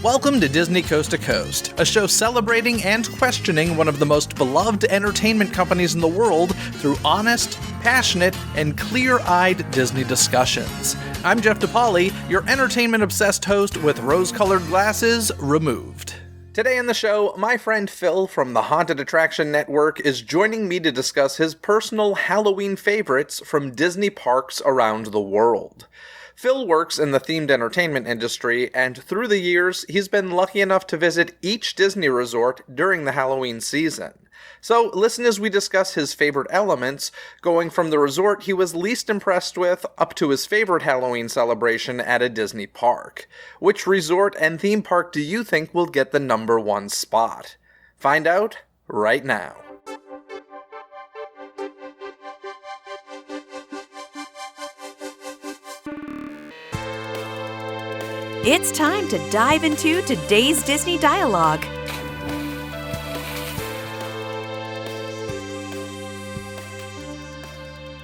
Welcome to Disney Coast to Coast, a show celebrating and questioning one of the most beloved entertainment companies in the world through honest, passionate, and clear-eyed Disney discussions. I'm Jeff DePauli, your entertainment-obsessed host with rose-colored glasses removed. Today on the show, my friend Phil from the Haunted Attraction Network is joining me to discuss his personal Halloween favorites from Disney parks around the world. Phil works in the themed entertainment industry, and through the years, he's been lucky enough to visit each Disney resort during the Halloween season. So listen as we discuss his favorite elements, going from the resort he was least impressed with up to his favorite Halloween celebration at a Disney park. Which resort and theme park do you think will get the number one spot? Find out right now. It's time to dive into today's Disney dialogue.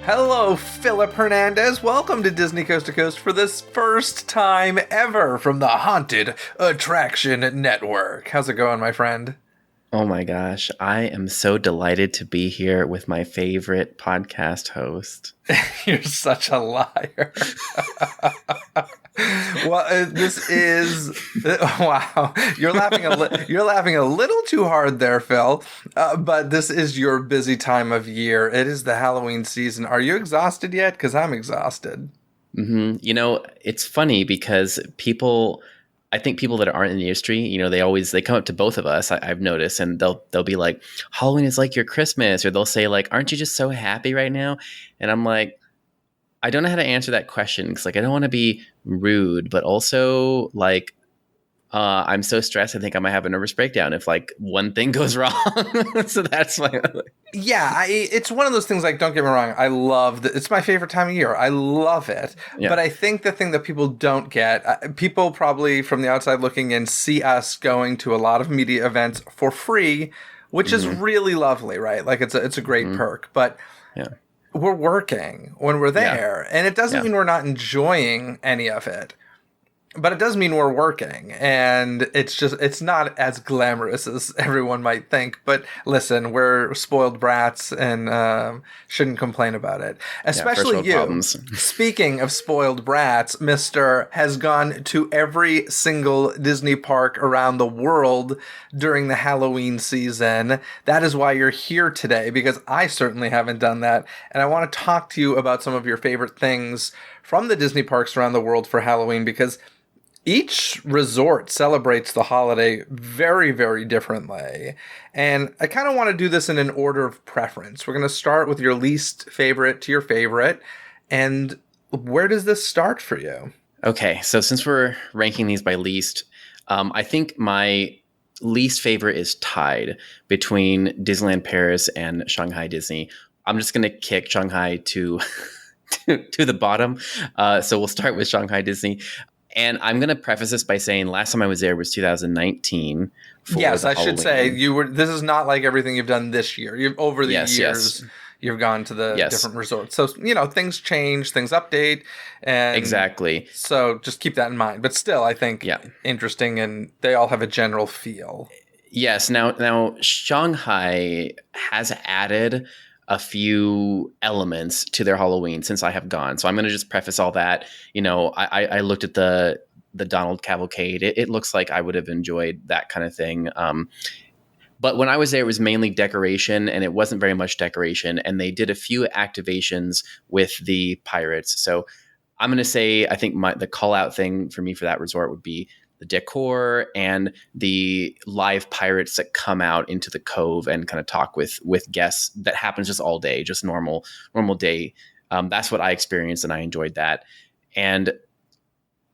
Hello, Philip Hernandez. Welcome to Disney Coast to Coast for this first time ever from the Haunted Attraction Network. How's it going, my friend? Oh my gosh, I am so delighted to be here with my favorite podcast host. You're such a liar. Well, this is wow. You're laughing a little too hard there, Phil. But this is your busy time of year. It is the Halloween season. Are you exhausted yet? Because I'm exhausted. Mm-hmm. You know, it's funny because I think people that aren't in the industry, you know, they come up to both of us, I've noticed, and they'll be like, Halloween is like your Christmas, or they'll say like, aren't you just so happy right now? And I'm like, I don't know how to answer that question because like I don't want to be rude, but also like I'm so stressed I think I might have a nervous breakdown if like one thing goes wrong. So that's my yeah. It's one of those things. Like, don't get me wrong, I love it's my favorite time of year. I love it, yeah. But I think the thing that people don't get, people probably from the outside looking in see us going to a lot of media events for free, which is really lovely, right? Like it's a great perk, but yeah. We're working when we're there, and it doesn't mean we're not enjoying any of it, but it does mean we're working, and it's not as glamorous as everyone might think. But listen, we're spoiled brats and shouldn't complain about it. Especially you. Problems. Speaking of spoiled brats, Mr. has gone to every single Disney park around the world during the Halloween season. That is why you're here today, because I certainly haven't done that. And I want to talk to you about some of your favorite things from the Disney parks around the world for Halloween, because each resort celebrates the holiday very, very differently. And I kind of want to do this in an order of preference. We're going to start with your least favorite to your favorite. And where does this start for you? Okay, so since we're ranking these by least, I think my least favorite is tied between Disneyland Paris and Shanghai Disney. I'm just going to kick Shanghai to the bottom. So we'll start with Shanghai Disney. And I'm going to preface this by saying last time I was there was 2019. Yes, I should say this is not like everything you've done this year. Over the years, you've gone to the different resorts. So, you know, things change, things update. And exactly. So just keep that in mind. But still, I think interesting, and they all have a general feel. Yes. Now Shanghai has added a few elements to their Halloween since I have gone. So I'm going to just preface all that. You know, I looked at the Donald Cavalcade. It looks like I would have enjoyed that kind of thing. But when I was there, it was mainly decoration, and it wasn't very much decoration. And they did a few activations with the pirates. So I'm going to say, I think the call out thing for me for that resort would be the decor and the live pirates that come out into the cove and kind of talk with guests. That happens just all day, just normal day. That's what I experienced, and I enjoyed that. And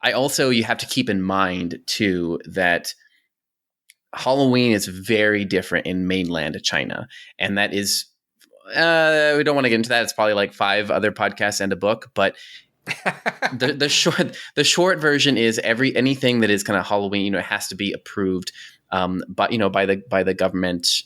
you have to keep in mind too that Halloween is very different in mainland China, and that is we don't want to get into that. It's probably like 5 other podcasts and a book, but the short version is anything that is kind of Halloween, you know, it has to be approved, but you know, by the government.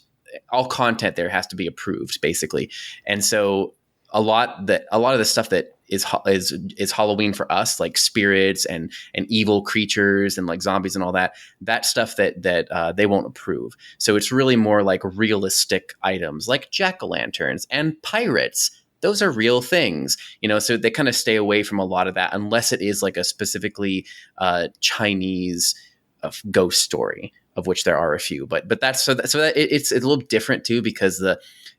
All content there has to be approved, basically. And so a lot of the stuff that is Halloween for us, like spirits and evil creatures and like zombies and all that stuff that they won't approve. So it's really more like realistic items like jack-o'-lanterns and pirates. Those are real things, so they kind of stay away from a lot of that unless it is like a specifically Chinese ghost story, of which there are a few. But that's so that it's a little different too, because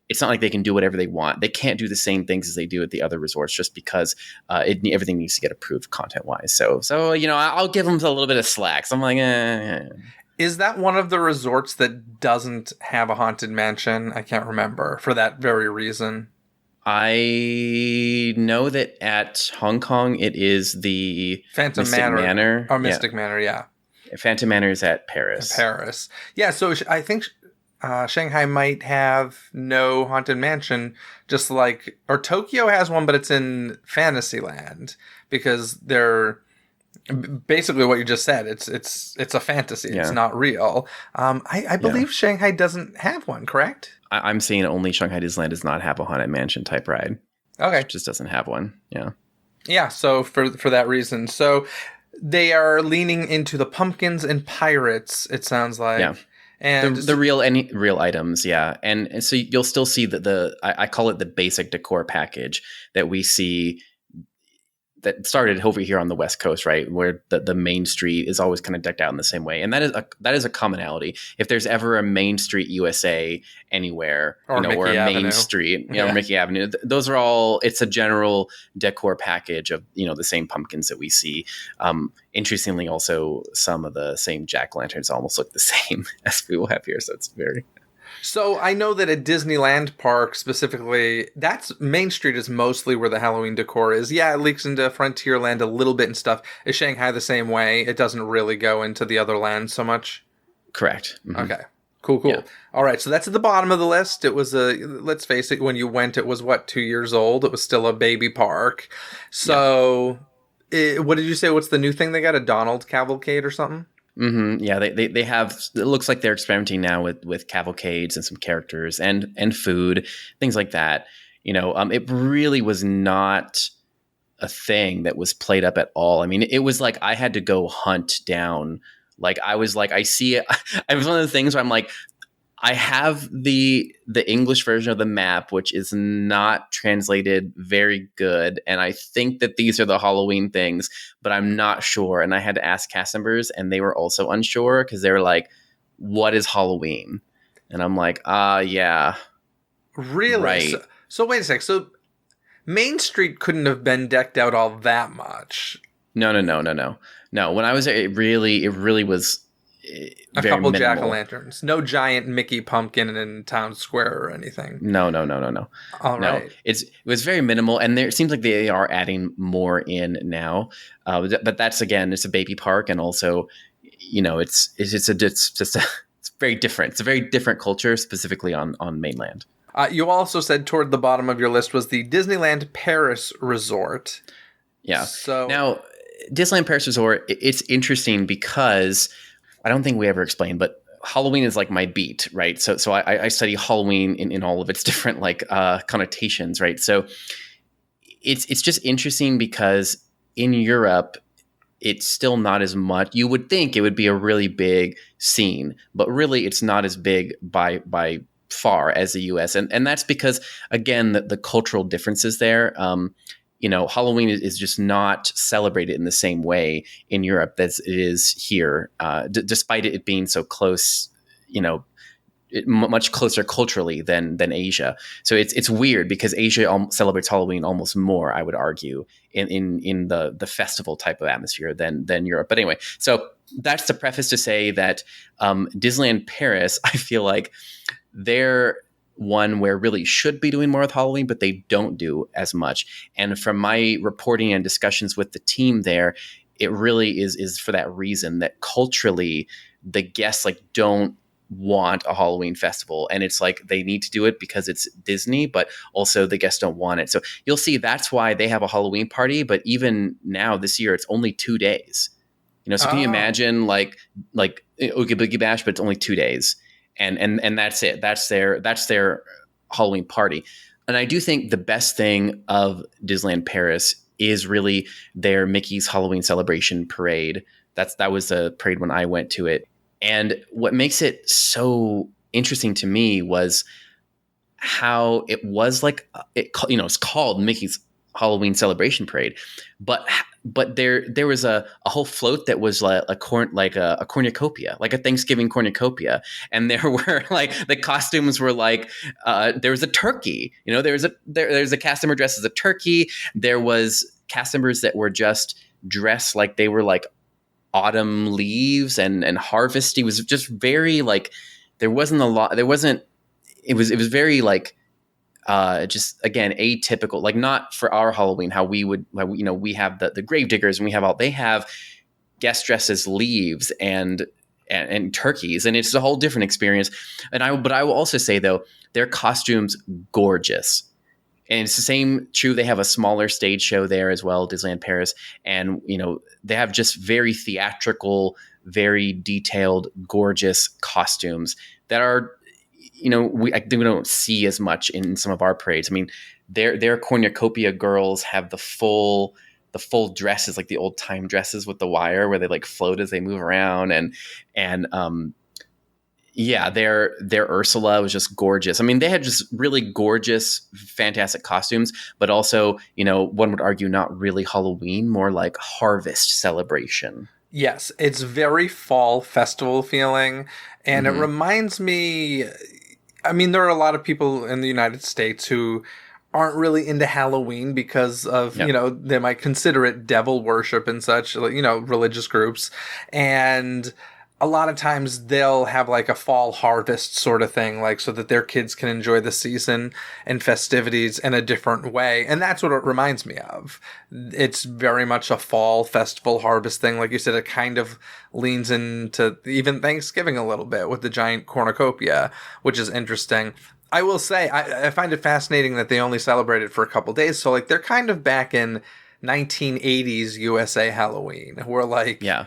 it's not like they can do whatever they want. They can't do the same things as they do at the other resorts just because everything needs to get approved content-wise. So I'll give them a little bit of slack. So I'm like, Is that one of the resorts that doesn't have a haunted mansion? I can't remember, for that very reason. I know that at Hong Kong it is the Phantom Mystic Manor. Or Mystic Manor, yeah. Phantom Manor is at Paris. Paris. Yeah, so I think Shanghai might have no haunted mansion, just like, or Tokyo has one, but it's in Fantasyland, because they're basically what you just said. It's a fantasy. Yeah. It's not real. I believe Shanghai doesn't have one, correct? I'm seeing only Shanghai Disneyland does not have a haunted mansion type ride. Okay. It just doesn't have one. Yeah. Yeah, so for that reason. So they are leaning into the pumpkins and pirates, it sounds like. Yeah. And the real items, yeah. And so you'll still see that I call it the basic decor package that we see that started over here on the West Coast, right, where the main street is always kind of decked out in the same way, and that is a commonality. If there's ever a Main Street USA anywhere, or or a Main Street, Mickey Avenue, those are all. It's a general decor package of the same pumpkins that we see. Interestingly, also some of the same jack-o'-lanterns almost look the same as we will have here, so it's very. So I know that at Disneyland Park specifically, that's Main Street is mostly where the Halloween decor is. Yeah, it leaks into Frontierland a little bit and stuff. Is Shanghai the same way? It doesn't really go into the other lands so much? Correct. Mm-hmm. Okay. Cool. Yeah. All right, so that's at the bottom of the list. It was let's face it, when you went, it was 2 years old. It was still a baby park. So what did you say? What's the new thing they got? A Donald cavalcade or something? Mm-hmm. Yeah, they have. It looks like they're experimenting now with cavalcades and some characters and food, things like that. It really was not a thing that was played up at all. I mean, it was like I had to go hunt down. Like I was like, I see it. It was one of the things where I'm like, I have the English version of the map, which is not translated very good. And I think that these are the Halloween things, but I'm not sure. And I had to ask cast members, and they were also unsure because they were like, what is Halloween? And I'm like, yeah. Really? Right. So wait a sec. So Main Street couldn't have been decked out all that much. No. When I was there, it really was a couple minimal. jack-o'-lanterns. No giant Mickey pumpkin in Town Square or anything. No. All right. It was very minimal, and it seems like they are adding more in now. But that's, again, it's a baby park, and also, it's very different. It's a very different culture, specifically on mainland. You also said toward the bottom of your list was the Disneyland Paris Resort. Yeah. So now, Disneyland Paris Resort, it's interesting because I don't think we ever explained, but Halloween is like my beat, right? So I study Halloween in all of its different connotations, right? So it's just interesting because in Europe, it's still not as much. You would think it would be a really big scene, but really it's not as big by far as the US. And that's because, again, the cultural differences there. Halloween is just not celebrated in the same way in Europe as it is here, despite it being so close, much closer culturally than Asia. So it's weird because Asia celebrates Halloween almost more, I would argue, in the festival type of atmosphere than Europe. But anyway, so that's the preface to say that Disneyland Paris, I feel like they're one where really should be doing more with Halloween, but they don't do as much. And from my reporting and discussions with the team there, it really is for that reason that culturally the guests don't want a Halloween festival. And it's like they need to do it because it's Disney, but also the guests don't want it. So you'll see that's why they have a Halloween party. But even now this year, it's only 2 days. So can you imagine like Oogie Boogie Bash, but it's only 2 days. And that's it. That's their Halloween party. And I do think the best thing of Disneyland Paris is really their Mickey's Halloween Celebration parade. That was a parade when I went to it. And what makes it so interesting to me was how it was like it's called Mickey's Halloween Celebration Parade, but there was a whole float that was like a cornucopia, like a Thanksgiving cornucopia, and there were like the costumes were like there was a turkey, there's a cast member dressed as a turkey. There was cast members that were just dressed like they were like autumn leaves and harvesty. Was just very like there wasn't a lot. There wasn't. It was very like just again atypical, like not for our Halloween how we have the grave diggers and we have they have guest dressed as leaves and turkeys, and it's a whole different experience. But I will also say though, their costumes gorgeous. And it's the same true. They have a smaller stage show there as well, Disneyland Paris. And, they have just very theatrical, very detailed, gorgeous costumes that are, I think we don't see as much in some of our parades. I mean, their cornucopia girls have the full dresses, like the old time dresses with the wire where they like float as they move around. Yeah, their Ursula was just gorgeous. I mean, they had just really gorgeous, fantastic costumes, but also, one would argue not really Halloween, more like harvest celebration. Yes, it's very fall festival feeling, and it reminds me, I mean, there are a lot of people in the United States who aren't really into Halloween because of, they might consider it devil worship and such, religious groups. And a lot of times they'll have like a fall harvest sort of thing, like so that their kids can enjoy the season and festivities in a different way. And that's what it reminds me of. It's very much a fall festival harvest thing. Like you said, it kind of leans into even Thanksgiving a little bit with the giant cornucopia, which is interesting. I will say, I find it fascinating that they only celebrate it for a couple days. So like they're kind of back in 1980s USA Halloween, where like, yeah.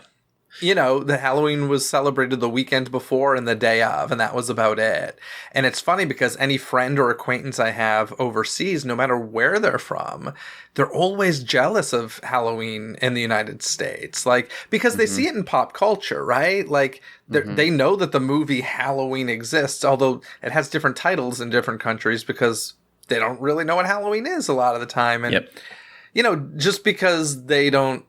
The Halloween was celebrated the weekend before and the day of, and that was about it. And it's funny because any friend or acquaintance I have overseas, no matter where they're from, they're always jealous of Halloween in the United States. Like, because they see it in pop culture, right? Like, they know that the movie Halloween exists, although it has different titles in different countries because they don't really know what Halloween is a lot of the time. And, just because they don't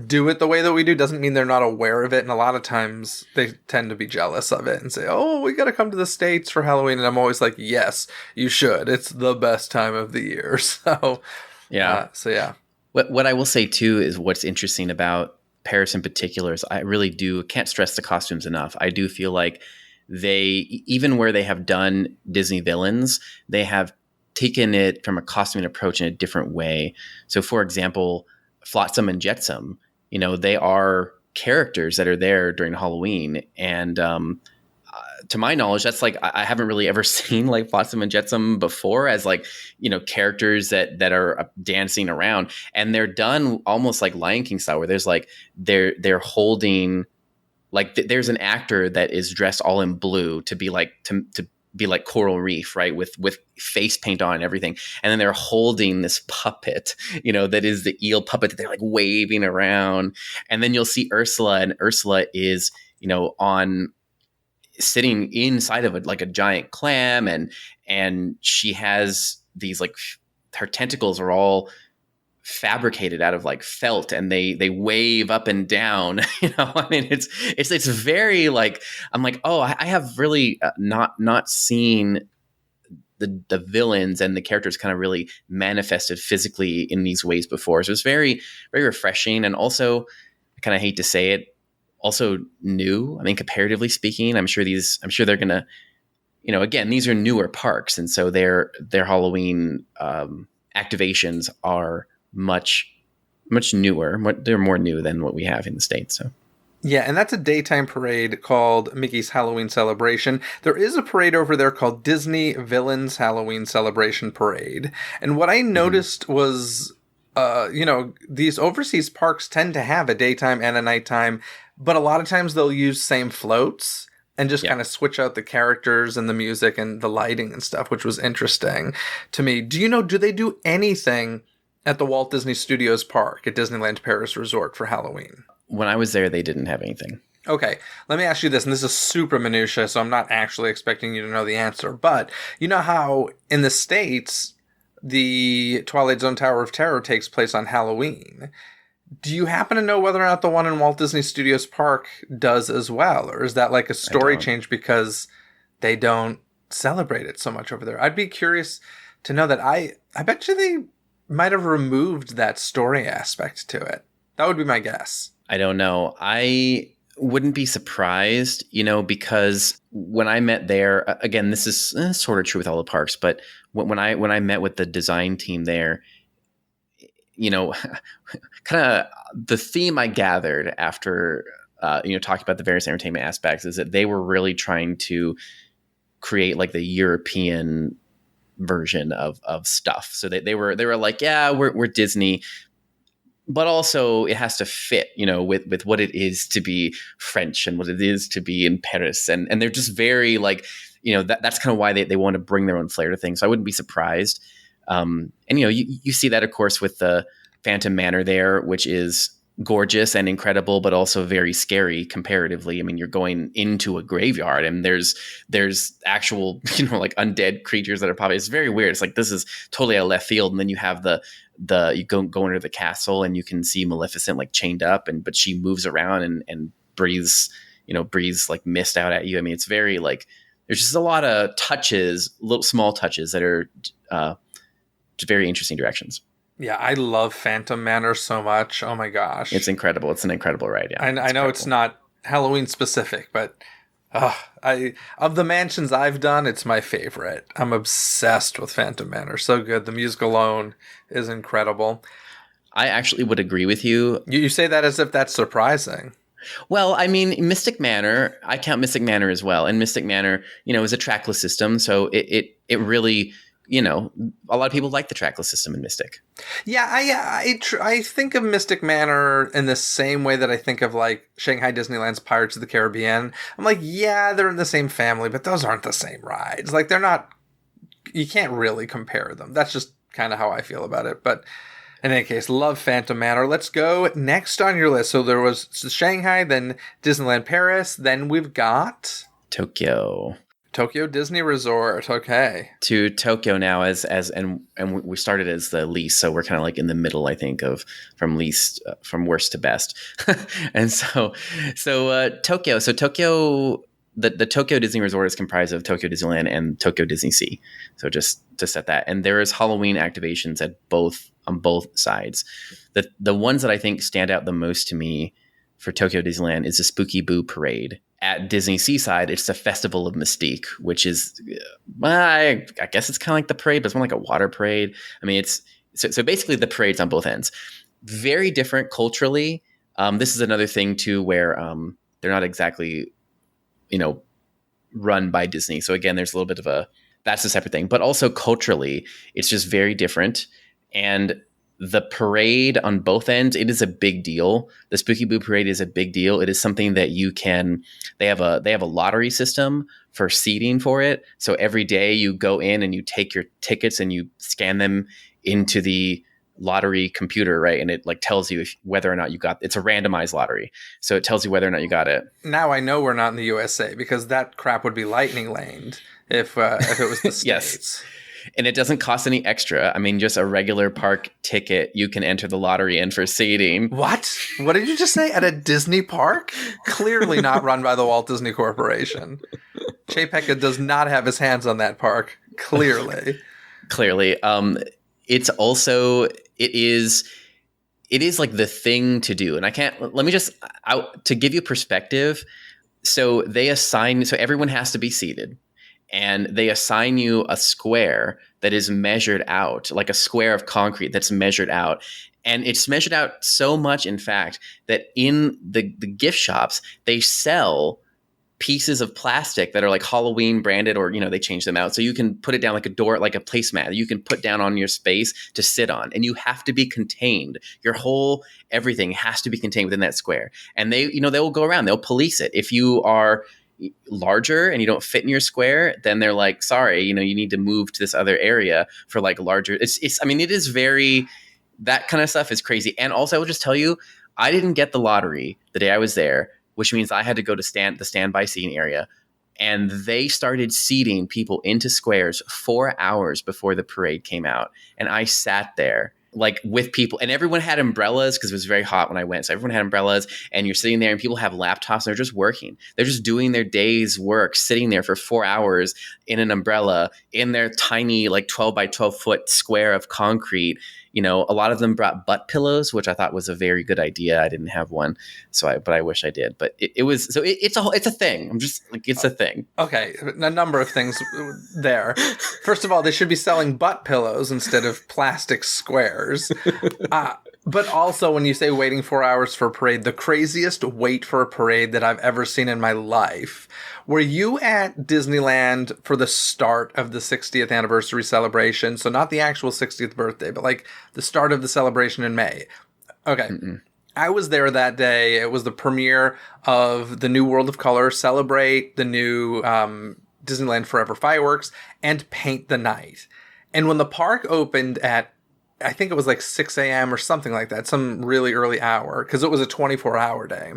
do it the way that we do doesn't mean they're not aware of it, and a lot of times they tend to be jealous of it and say, oh, we gotta come to the States for Halloween, and I'm always like, yes, you should, it's the best time of the year. So yeah. What I will say too is what's interesting about Paris in particular is I really can't stress the costumes enough. I do feel like they, even where they have done Disney villains, they have taken it from a costuming approach in a different way. So for example, Flotsam and Jetsam, they are characters that are there during Halloween. And to my knowledge, that's like, I haven't really ever seen like Flotsam and Jetsam before as like, characters that are dancing around. And they're done almost like Lion King style, where there's like, they're holding, like there's an actor that is dressed all in blue to be like, to be like Coral Reef, right? With face paint on and everything. And then they're holding this puppet, that is the eel puppet that they're like waving around. And then you'll see Ursula, and Ursula is, on sitting inside of it like a giant clam. And she has these like, her tentacles are all fabricated out of like felt, and they wave up and down. I mean, it's very like, I'm like, oh, I have really not seen the villains and the characters kind of really manifested physically in these ways before. So it's very, very refreshing, and also, I kind of hate to say it, also new. I mean, comparatively speaking, I'm sure they're gonna, again, these are newer parks, and so their Halloween activations are much newer. They're more new than what we have in the States. So yeah, and that's a daytime parade called Mickey's Halloween Celebration. There is a parade over there called Disney Villains Halloween Celebration Parade. And what I noticed was, these overseas parks tend to have a daytime and a nighttime, but a lot of times they'll use same floats and just kind of switch out the characters and the music and the lighting and stuff, which was interesting to me. Do they do anything at the Walt Disney Studios Park at Disneyland Paris Resort for Halloween? When I was there, they didn't have anything. Okay, let me ask you this, and this is super minutia, so I'm not actually expecting you to know the answer, but you know how in the States, the Twilight Zone Tower of Terror takes place on Halloween. Do you happen to know whether or not the one in Walt Disney Studios Park does as well, or is that like a story change because they don't celebrate it so much over there? I'd be curious to know that. I bet you they might have removed that story aspect to it. That would be my guess. I don't know. I wouldn't be surprised, because when I met there, again, this is sort of true with all the parks, but when I met with the design team there, kind of the theme I gathered after, talking about the various entertainment aspects is that they were really trying to create like the European version of stuff. So they were like, yeah, we're Disney, but also it has to fit, with what it is to be French and what it is to be in Paris. And they're just very like, that's kind of why they want to bring their own flair to things. So I wouldn't be surprised. And you see that, of course, with the Phantom Manor there, which is gorgeous and incredible, but also very scary comparatively. I mean, you're going into a graveyard and there's actual, like undead creatures that are probably, it's very weird. It's like, this is totally out of left field. And then you have you go into the castle and you can see Maleficent like chained up, but she moves around and breathes like mist out at you. I mean, it's very like, there's just a lot of touches, little small touches that are just very interesting directions. Yeah, I love Phantom Manor so much. Oh my gosh. It's incredible. It's an incredible ride. Yeah. I know incredible. It's not Halloween specific, but of the mansions I've done, it's my favorite. I'm obsessed with Phantom Manor. So good. The music alone is incredible. I actually would agree with you. You say that as if that's surprising. Well, I mean, Mystic Manor, I count Mystic Manor as well. And Mystic Manor, is a trackless system. So it really, a lot of people like the trackless system in Mystic. Yeah, I think of Mystic Manor in the same way that I think of like Shanghai Disneyland's Pirates of the Caribbean. I'm like, yeah, they're in the same family, but those aren't the same rides. Like they're not, you can't really compare them. That's just kind of how I feel about it. But in any case, love Phantom Manor. Let's go next on your list. So there was Shanghai, then Disneyland Paris, then we've got Tokyo Disney Resort. Okay. To Tokyo now and we started as the least, so we're kind of like in the middle, I think, of from worst to best. And so Tokyo. So Tokyo, the Tokyo Disney Resort is comprised of Tokyo Disneyland and Tokyo Disneysea. So just to set that, and there is Halloween activations on both sides. The ones that I think stand out the most to me for Tokyo Disneyland is the Spooky Boo Parade. At Disney Seaside, it's the Festival of Mystique, which is, I guess it's kind of like the parade, but it's more like a water parade. I mean, it's so basically the parade's on both ends. Very different culturally. This is another thing too, where they're not exactly, run by Disney. So again, there's a little bit of that's a separate thing, but also culturally, it's just very different. And the parade on both ends, it is a big deal. The Spooky Boo Parade is a big deal. It is something that they have a lottery system for seating for it. So every day you go in and you take your tickets and you scan them into the lottery computer, right? And it like tells you whether or not you got, it's a randomized lottery. So it tells you whether or not you got it. Now I know we're not in the USA because that crap would be lightning laned if it was the States. Yes. And it doesn't cost any extra. I mean, just a regular park ticket, you can enter the lottery in for seating. What? What did you just say? At a Disney park? Clearly not run by the Walt Disney Corporation. Chapeka does not have his hands on that park. Clearly. It's also, it is like the thing to do. And to give you perspective. So everyone has to be seated. And they assign you a square that is measured out, like a square of concrete that's measured out. And it's measured out so much, in fact, that in the gift shops, they sell pieces of plastic that are like Halloween branded, or, they change them out. So you can put it down like a door, like a placemat you can put down on your space to sit on. And you have to be contained. Your whole everything has to be contained within that square. And they will go around, they'll police it. If you are larger and you don't fit in your square, then they're like, sorry, you need to move to this other area for like larger. It is very, that kind of stuff is crazy. And also, I will just tell you, I didn't get the lottery the day I was there, which means I had to go to the standby seating area. And they started seating people into squares 4 hours before the parade came out. And I sat there like with people, and everyone had umbrellas because it was very hot when I went. So everyone had umbrellas, and you're sitting there and people have laptops and they're just working. They're just doing their day's work, sitting there for 4 hours in an umbrella in their tiny, like 12 by 12 foot square of concrete. You know, a lot of them brought butt pillows, which I thought was a very good idea. I didn't have one, but I wish I did. But it's a thing. I'm just like, it's a thing. Okay, a number of things there. First of all, they should be selling butt pillows instead of plastic squares. But also, when you say waiting 4 hours for a parade, the craziest wait for a parade that I've ever seen in my life. Were you at Disneyland for the start of the 60th anniversary celebration? So not the actual 60th birthday, but like the start of the celebration in May. Okay. Mm-mm. I was there that day. It was the premiere of the new World of Color, celebrate the new Disneyland Forever fireworks, and paint the night. And when the park opened at, I think it was like 6 a.m. or something like that, some really early hour, because it was a 24-hour day,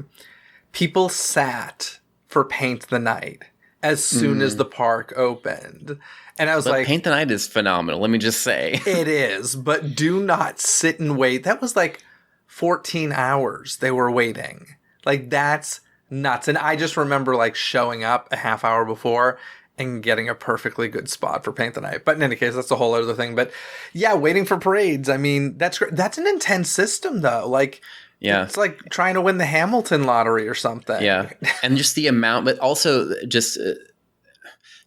people sat for Paint the Night as soon as the park opened. And I was like, Paint the Night is phenomenal, let me just say. It is, but do not sit and wait. That was like 14 hours they were waiting. Like, that's nuts. And I just remember like showing up a half hour before and getting a perfectly good spot for Paint the Night. But in any case, that's a whole other thing. But yeah, waiting for parades. I mean, that's great. That's an intense system though. Like, yeah, it's like trying to win the Hamilton lottery or something. Yeah, and just the amount, but also just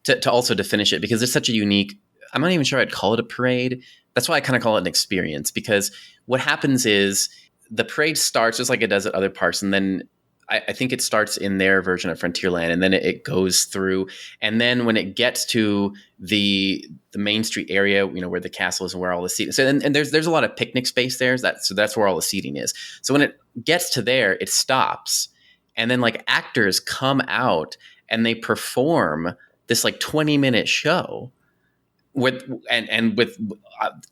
to also to finish it, because it's such a unique, I'm not even sure I'd call it a parade. That's why I kind of call it an experience, because what happens is the parade starts just like it does at other parks, and then I think it starts in their version of Frontierland, and then it goes through. And then when it gets to the Main Street area, you know, where the castle is and where all the seating. So and there's a lot of picnic space there. So that's where all the seating is. So when it gets to there, it stops. And then like actors come out and they perform this like 20-minute show with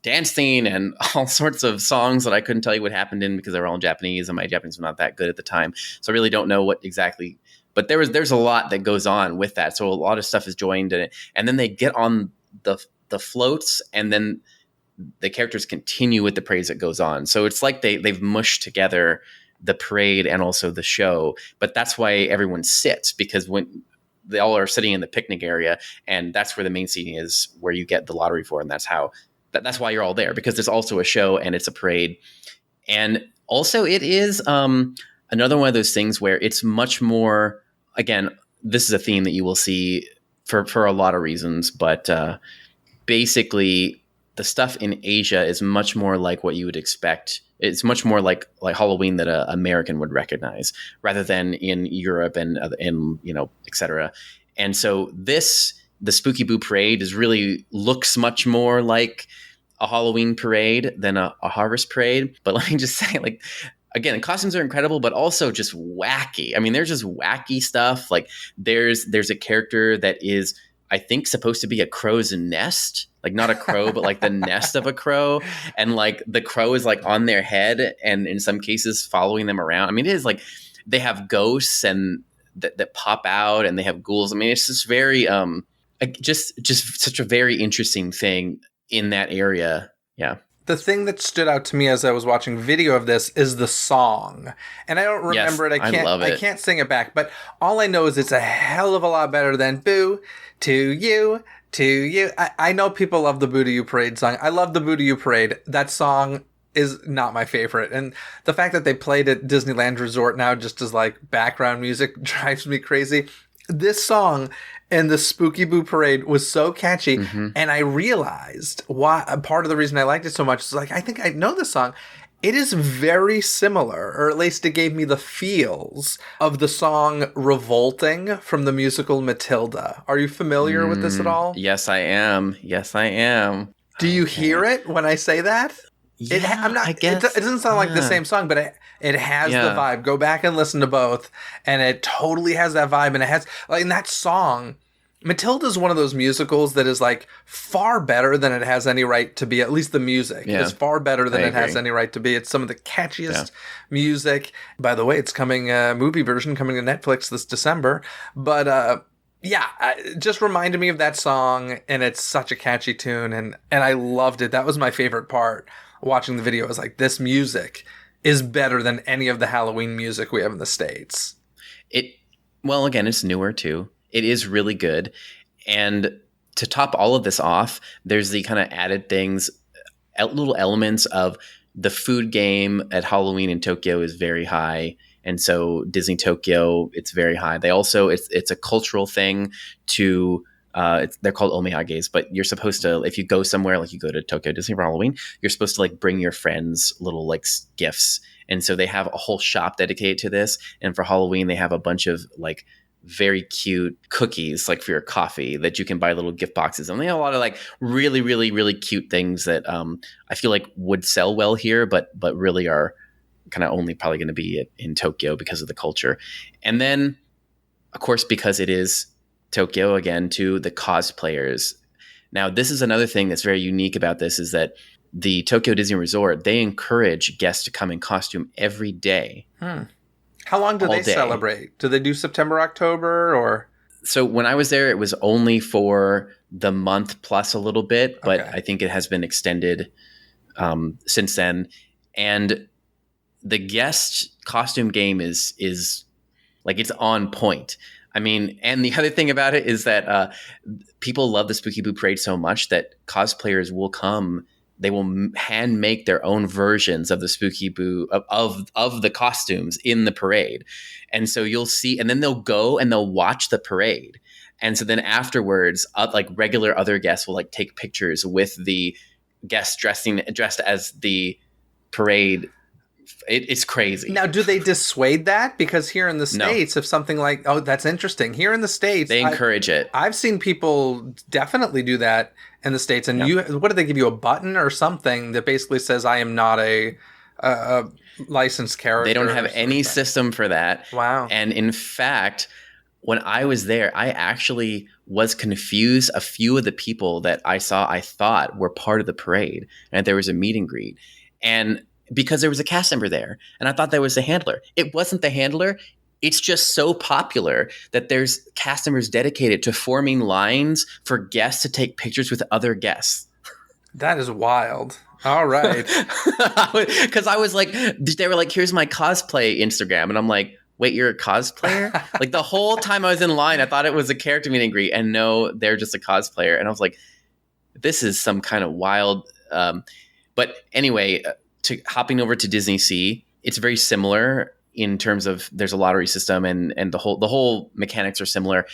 dancing and all sorts of songs that I couldn't tell you what happened in because they were all in Japanese, and my Japanese was not that good at the time, so I really don't know what exactly. But there's a lot that goes on with that, so a lot of stuff is joined in it, and then they get on the floats, and then the characters continue with the parade that goes on. So it's like they've mushed together the parade and also the show, but that's why everyone sits, because when they all are sitting in the picnic area, and that's where the main seating is, where you get the lottery for. And that's why you're all there, because there's also a show and it's a parade. And also it is another one of those things where it's much more, again, this is a theme that you will see for a lot of reasons, but basically the stuff in Asia is much more like what you would expect. It's much more like Halloween that an American would recognize, rather than in Europe and you know, et cetera. And so the Spooky Boo Parade looks much more like a Halloween parade than a harvest parade. But let me just say, like, again, the costumes are incredible, but also just wacky. I mean, there's just wacky stuff. Like there's a character that is, I think, supposed to be a crow's nest, like not a crow, but like the nest of a crow. And like the crow is like on their head, and in some cases following them around. I mean, it is like they have ghosts and that pop out, and they have ghouls. I mean, it's just very, just such a very interesting thing in that area. Yeah. The thing that stood out to me as I was watching video of this is the song. And I don't remember it. I love it. I can't sing it back, but all I know is it's a hell of a lot better than Boo to You, to You. I know people love the Boo to You Parade song. I love the Boo to You Parade. That song is not my favorite. And the fact that they played at Disneyland Resort now just as like background music drives me crazy. This song and the Spooky Boo Parade was so catchy. Mm-hmm. And I realized why part of the reason I liked it so much is like, I think I know this song. It is very similar, or at least it gave me the feels of the song Revolting from the musical Matilda. Are you familiar with this at all? Yes, I am. Do you hear it when I say that? Yeah, I guess. It doesn't sound like the same song, but it has the vibe. Go back and listen to both, and it totally has that vibe. And it has, like, in that song, Matilda's one of those musicals that is like far better than it has any right to be. At least the music is far better than it has any right to be. It's some of the catchiest music. By the way, it's coming, movie version coming to Netflix this December. But it just reminded me of that song, and it's such a catchy tune, and I loved it. That was my favorite part. Watching the video, I was like, this music is better than any of the Halloween music we have in the States. Well, again, it's newer too. It is really good. And to top all of this off, there's the kind of added things, little elements of the food game at Halloween in Tokyo is very high. And so Disney Tokyo, it's very high. They also, it's a cultural thing to, they're called omiyages, but you're supposed to, if you go somewhere, like you go to Tokyo Disney for Halloween, you're supposed to like bring your friends little like gifts. And so they have a whole shop dedicated to this. And for Halloween, they have a bunch of like very cute cookies, like for your coffee, that you can buy little gift boxes. And they have a lot of like really, really, really cute things that I feel like would sell well here, but really are kind of only probably going to be in Tokyo because of the culture. And then, of course, because it is Tokyo, again, to the cosplayers. Now, this is another thing that's very unique about this, is that the Tokyo Disney Resort, they encourage guests to come in costume every day. How long do they celebrate? Do they do September, October, or? So when I was there, it was only for the month plus a little bit, but I think it has been extended since then. And the guest costume game is like, it's on point. I mean, and the other thing about it is that people love the Spooky Boo Parade so much that cosplayers will come. They will hand make their own versions of the Spooky Boo of the costumes in the parade. And so you'll see, and then they'll go and they'll watch the parade. And so then afterwards, like regular other guests will like take pictures with the guests dressed as the parade. It's crazy. Now, do they dissuade that? Because here in the States, if something like, that's interesting. Here in the States, they encourage it. I've seen people definitely do that in the States. And what do they give you, a button or something that basically says, I am not a licensed character? They don't have any system for that. Wow. And in fact, when I was there, I actually was confused. A few of the people that I saw, I thought were part of the parade, and there was a meet and greet. And because there was a cast member there, and I thought that was the handler. It wasn't the handler. It's just so popular that there's cast members dedicated to forming lines for guests to take pictures with other guests. That is wild. All right. Because I was like, they were like, here's my cosplay Instagram. And I'm like, wait, you're a cosplayer? Like the whole time I was in line, I thought it was a character meet and greet. And no, they're just a cosplayer. And I was like, this is some kind of wild. But anyway, hopping over to Disneysea, it's very similar in terms of there's a lottery system and the whole mechanics are similar.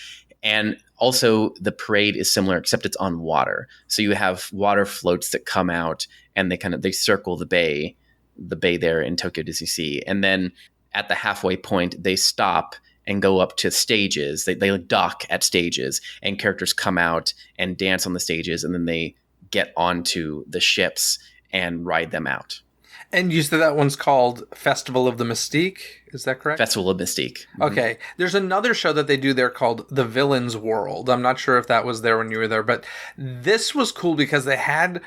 And also the parade is similar, except it's on water. So you have water floats that come out and they circle the bay there in Tokyo Disneysea. And then at the halfway point, they stop and go up to stages. They dock at stages, and characters come out and dance on the stages, and then they get onto the ships and ride them out. And you said that one's called Festival of the Mystique. Is that correct? Festival of Mystique. Mm-hmm. Okay. There's another show that they do there called The Villain's World. I'm not sure if that was there when you were there, but this was cool because they had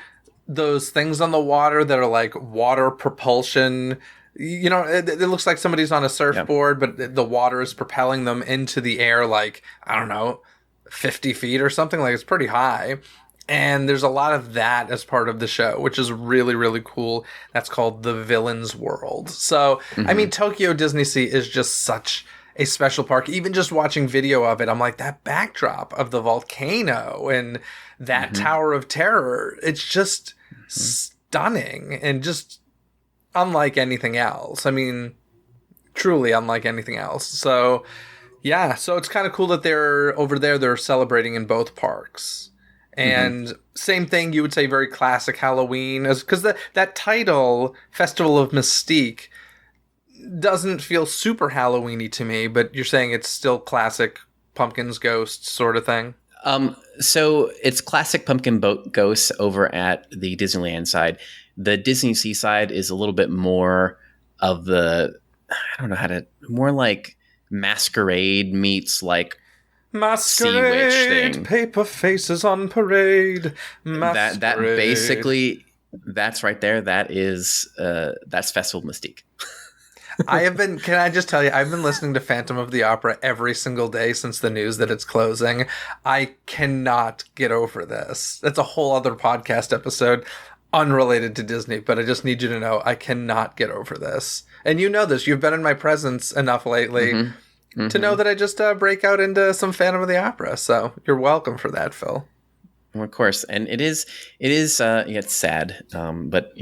those things on the water that are like water propulsion. You know, it looks like somebody's on a surfboard, but the water is propelling them into the air like, I don't know, 50 feet or something. Like, it's pretty high. And there's a lot of that as part of the show, which is really, really cool. That's called The Villain's World. So, I mean, Tokyo Disneysea is just such a special park. Even just watching video of it, I'm like, that backdrop of the volcano and that Tower of Terror, it's just stunning and just unlike anything else. I mean, truly unlike anything else. So, yeah. So it's kind of cool that they're over there. They're celebrating in both parks. And same thing, you would say very classic Halloween, because that title, Festival of Mystique, doesn't feel super Halloween-y to me, but you're saying it's still classic pumpkins, ghosts sort of thing? So it's classic pumpkin ghosts over at the Disneyland side. The Disneysea side is a little bit more of the, I don't know how to, more like masquerade meets like sea witch thing. Paper faces on parade. Masquerade. That basically, that's right there. That's Festival Mystique. Can I just tell you, I've been listening to Phantom of the Opera every single day since the news that it's closing. I cannot get over this. That's a whole other podcast episode unrelated to Disney, but I just need you to know I cannot get over this. And you know this. You've been in my presence enough lately to know that I just break out into some Phantom of the Opera. So you're welcome for that, Phil. Well, of course. And it's sad, but,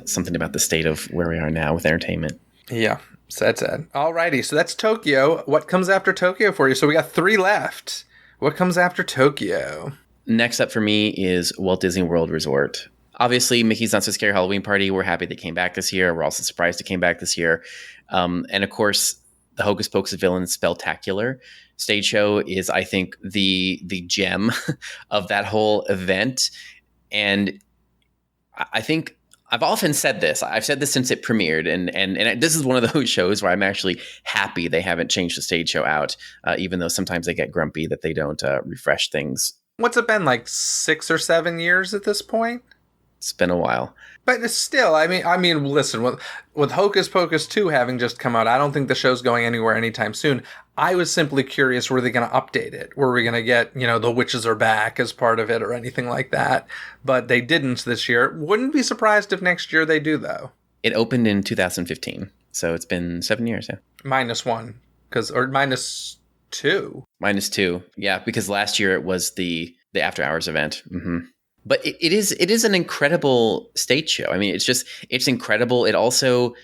something about the state of where we are now with entertainment. Yeah, sad. Alrighty, so that's Tokyo. What comes after Tokyo for you? So we got 3 left. What comes after Tokyo? Next up for me is Walt Disney World Resort. Obviously, Mickey's Not So Scary Halloween Party. We're happy they came back this year. We're also surprised it came back this year. And of course, the Hocus Pocus villain Spelltacular stage show is, I think, the gem of that whole event. And I think I've often said this. I've said this since it premiered, and this is one of those shows where I'm actually happy they haven't changed the stage show out, even though sometimes they get grumpy that they don't refresh things. What's it been, like 6 or 7 years at this point? It's been a while. But it's still, I mean, listen, with Hocus Pocus 2 having just come out, I don't think the show's going anywhere anytime soon. I was simply curious, were they going to update it? Were we going to get, the witches are back as part of it or anything like that? But they didn't this year. Wouldn't be surprised if next year they do, though. It opened in 2015, so it's been 7 years, yeah. -1, or -2. -2, yeah, because last year it was the after hours event. Mm-hmm. But it is an incredible stage show. I mean, it's incredible. It also,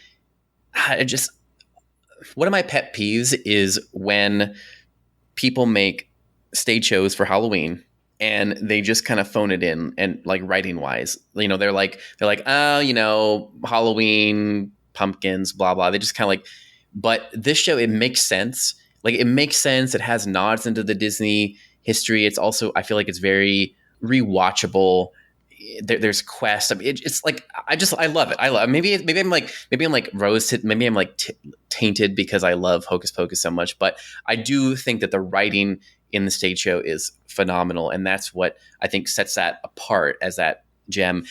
one of my pet peeves is when people make stage shows for Halloween and they just kind of phone it in, and like writing wise, they're like, oh, Halloween, pumpkins, blah, blah. They just kind of like, but this show, it makes sense. Like, it makes sense. It has nods into the Disney history. It's also, I feel like it's very rewatchable. There's quests. I mean, it's like, I love it. I love it. Maybe I'm like rose. Maybe I'm like tainted because I love Hocus Pocus so much. But I do think that the writing in the stage show is phenomenal, and that's what I think sets that apart as that gem.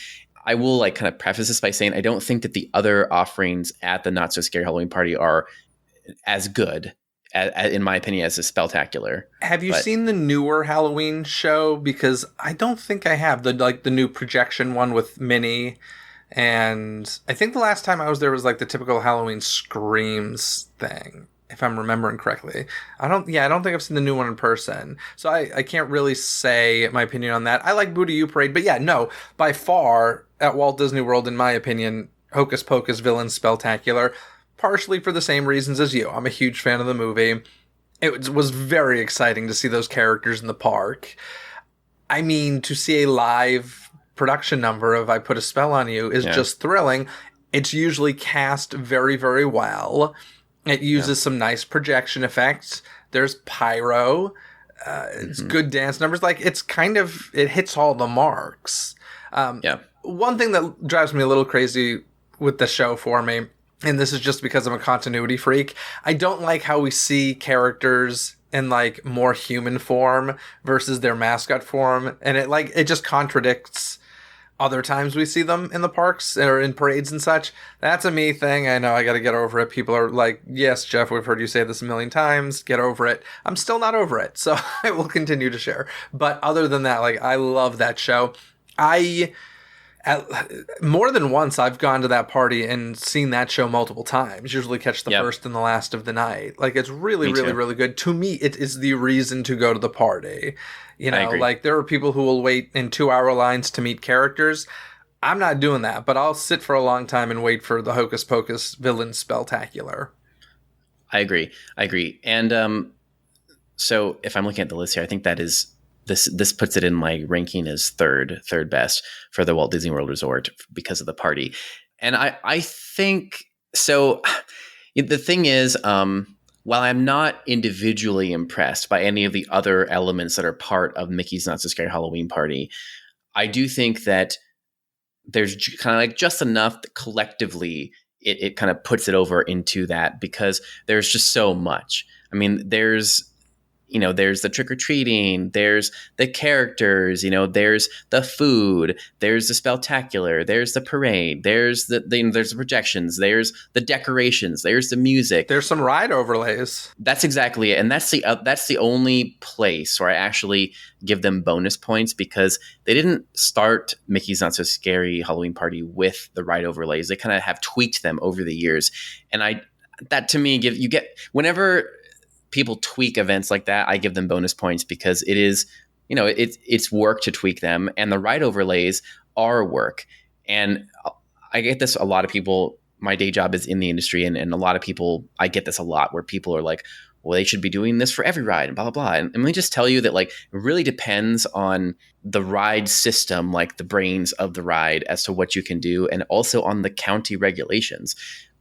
I will like kind of preface this by saying I don't think that the other offerings at the Not So Scary Halloween Party are as good, in my opinion, as a Spelltacular. Have you seen the newer Halloween show? Because I don't think I have. The new projection one with Minnie. And I think the last time I was there was like the typical Halloween Screams thing, if I'm remembering correctly. I don't think I've seen the new one in person. So I can't really say my opinion on that. I like Booty You Parade. But yeah, no, by far at Walt Disney World, in my opinion, Hocus Pocus villain Spelltacular. Partially for the same reasons as you. I'm a huge fan of the movie. It was very exciting to see those characters in the park. I mean, to see a live production number of I Put a Spell on You is just thrilling. It's usually cast very, very well. It uses some nice projection effects. There's pyro. It's good dance numbers. Like, it hits all the marks. One thing that drives me a little crazy with the show for me, and this is just because I'm a continuity freak, I don't like how we see characters in like more human form versus their mascot form, and it just contradicts other times we see them in the parks or in parades and such. That's a me thing. I know I got to get over it. People are like, yes, Jeff, we've heard you say this a million times. Get over it. I'm still not over it, so I will continue to share. But other than that, like, I love that show. More than once, I've gone to that party and seen that show multiple times. Usually catch the first and the last of the night. Like, it's really, really, really good. To me, it is the reason to go to the party. Like, there are people who will wait in 2-hour lines to meet characters. I'm not doing that, but I'll sit for a long time and wait for the Hocus Pocus villain Spelltacular. I agree. And so if I'm looking at the list here, I think that is... This puts it in my ranking as third best for the Walt Disney World Resort because of the party. And I think so. The thing is, while I'm not individually impressed by any of the other elements that are part of Mickey's Not So Scary Halloween Party, I do think that there's kind of like just enough that collectively it kind of puts it over into that, because there's just so much. I mean, there's there's the trick-or-treating, there's the characters, there's the food, there's the Spelltacular, there's the parade, there's there's the projections, there's the decorations, there's the music. There's some ride overlays. That's exactly it. And that's the only place where I actually give them bonus points, because they didn't start Mickey's Not So Scary Halloween Party with the ride overlays. They kind of have tweaked them over the years. And that to me, whenever people tweak events like that, I give them bonus points, because it is, it's work to tweak them, and the ride overlays are work. And I get this, a lot of people, my day job is in the industry, and a lot of people, I get this a lot, where people are like, well, they should be doing this for every ride and blah, blah, blah. And let me just tell you that, like, it really depends on the ride system, like the brains of the ride, as to what you can do, and also on the county regulations.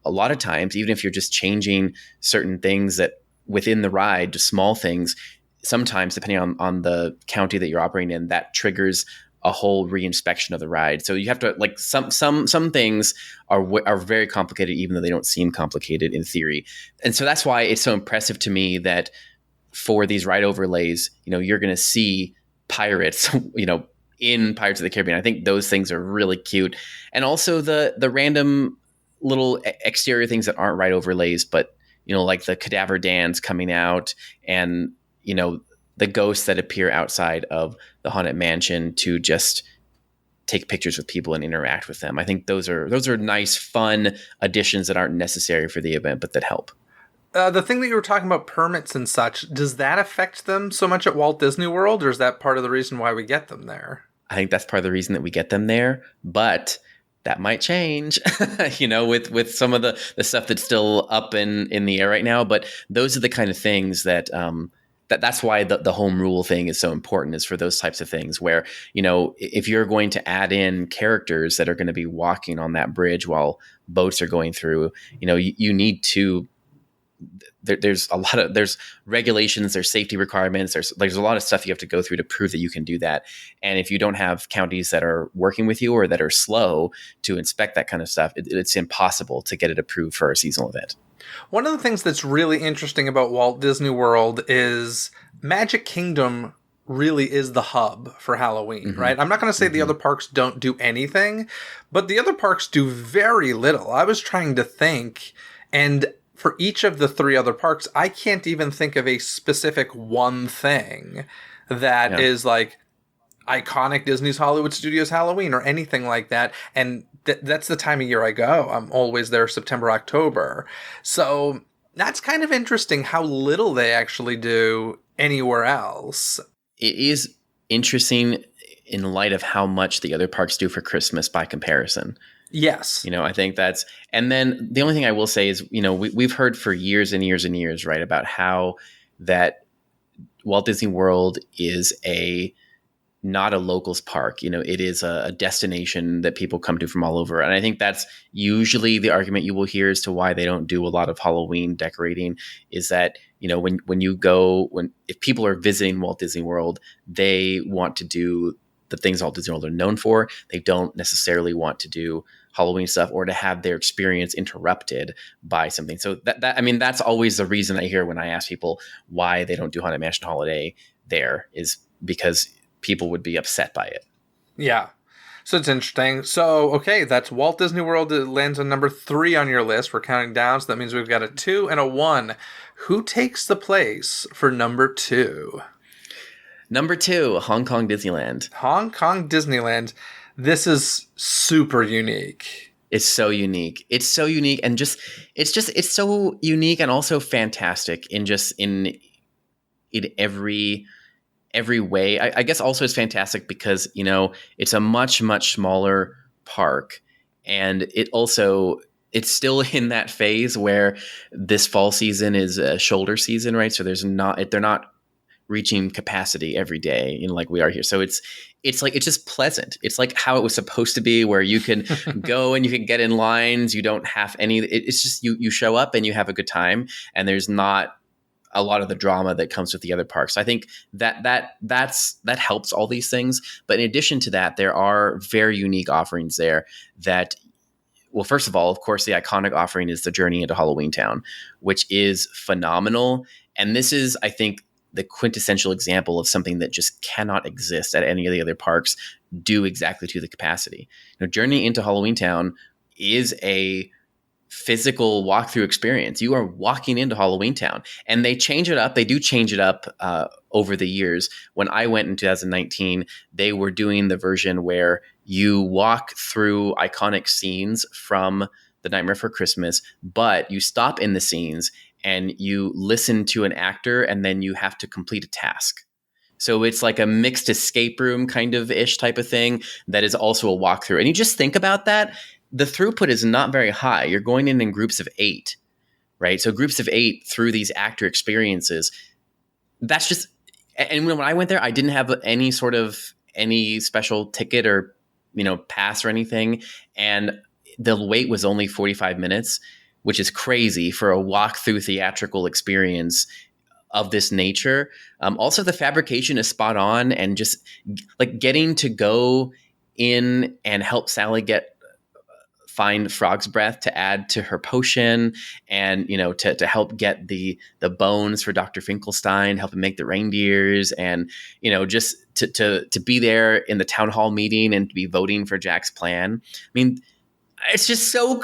A lot of times, even if you're just changing certain things that within the ride, just small things, sometimes depending on the county that you're operating in, that triggers a whole reinspection of the ride. So you have to, like, some things are very complicated, even though they don't seem complicated in theory. And so that's why it's so impressive to me that for these ride overlays, you're going to see pirates, in Pirates of the Caribbean. I think those things are really cute. And also the random little exterior things that aren't ride overlays, but like the cadaver Dans coming out, and, the ghosts that appear outside of the Haunted Mansion to just take pictures with people and interact with them. I think those are nice, fun additions that aren't necessary for the event, but that help. The thing that you were talking about, permits and such, does that affect them so much at Walt Disney World, or is that part of the reason why we get them there? I think that's part of the reason that we get them there, but that might change, with some of the stuff that's still up in the air right now. But those are the kind of things that that's why the home rule thing is so important, is for those types of things where, if you're going to add in characters that are going to be walking on that bridge while boats are going through, you need to, there's regulations, there's safety requirements, there's a lot of stuff you have to go through to prove that you can do that. And if you don't have counties that are working with you or that are slow to inspect that kind of stuff, it's impossible to get it approved for a seasonal event. One of the things that's really interesting about Walt Disney World is Magic Kingdom really is the hub for Halloween, right? I'm not going to say the other parks don't do anything, but the other parks do very little. I was trying to think, and for each of the three other parks, I can't even think of a specific one thing that is like iconic Disney's Hollywood Studios Halloween or anything like that. And that's the time of year I go. I'm always there September, October. So that's kind of interesting how little they actually do anywhere else. It is interesting in light of how much the other parks do for Christmas by comparison. Yes. I think that's, and then the only thing I will say is, we've heard for years and years and years, right, about how that Walt Disney World is not a locals park. It is a destination that people come to from all over. And I think that's usually the argument you will hear as to why they don't do a lot of Halloween decorating, is that, if people are visiting Walt Disney World, they want to do the things Walt Disney World are known for. They don't necessarily want to do Halloween stuff or to have their experience interrupted by something. So that's always the reason I hear when I ask people why they don't do Haunted Mansion Holiday there, is because people would be upset by it. Yeah. So it's interesting. So, okay, that's Walt Disney World. It lands on number 3 on your list. We're counting down, so that means we've got a 2 and a 1. Who takes the place for number 2? Number 2, Hong Kong Disneyland. Hong Kong Disneyland. This is super unique. It's so unique. It's so unique, and it's so unique and also fantastic in every way. I guess also it's fantastic because, it's a much, much smaller park, and it's still in that phase where this fall season is a shoulder season, right? So they're not reaching capacity every day, like we are here. So it's just pleasant. It's like how it was supposed to be, where you can go and you can get in lines. You don't have it's just you show up and you have a good time, and there's not a lot of the drama that comes with the other parks. I think that helps all these things. But in addition to that, there are very unique offerings there that, well, first of all, of course, the iconic offering is the Journey into Halloween Town, which is phenomenal. And this is, I think, the quintessential example of something that just cannot exist at any of the other parks do exactly to the capacity. Journey into Halloween Town is a physical walkthrough experience. You are walking into Halloween Town, and they change it up. They do change it up over the years. When I went in 2019, they were doing the version where you walk through iconic scenes from The Nightmare Before Christmas, but you stop in the scenes and you listen to an actor, and then you have to complete a task. So it's like a mixed escape room kind of ish type of thing that is also a walkthrough. And you just think about that. The throughput is not very high. You're going in groups of 8, right? So groups of 8 through these actor experiences. That's just, and when I went there, I didn't have any special ticket or, pass or anything. And the wait was only 45 minutes, which is crazy for a walk-through theatrical experience of this nature. Also, the fabrication is spot on, and just like getting to go in and help Sally find frog's breath to add to her potion, and to help get the bones for Dr. Finkelstein, help him make the reindeers, and just to be there in the town hall meeting and to be voting for Jack's plan. I mean, it's so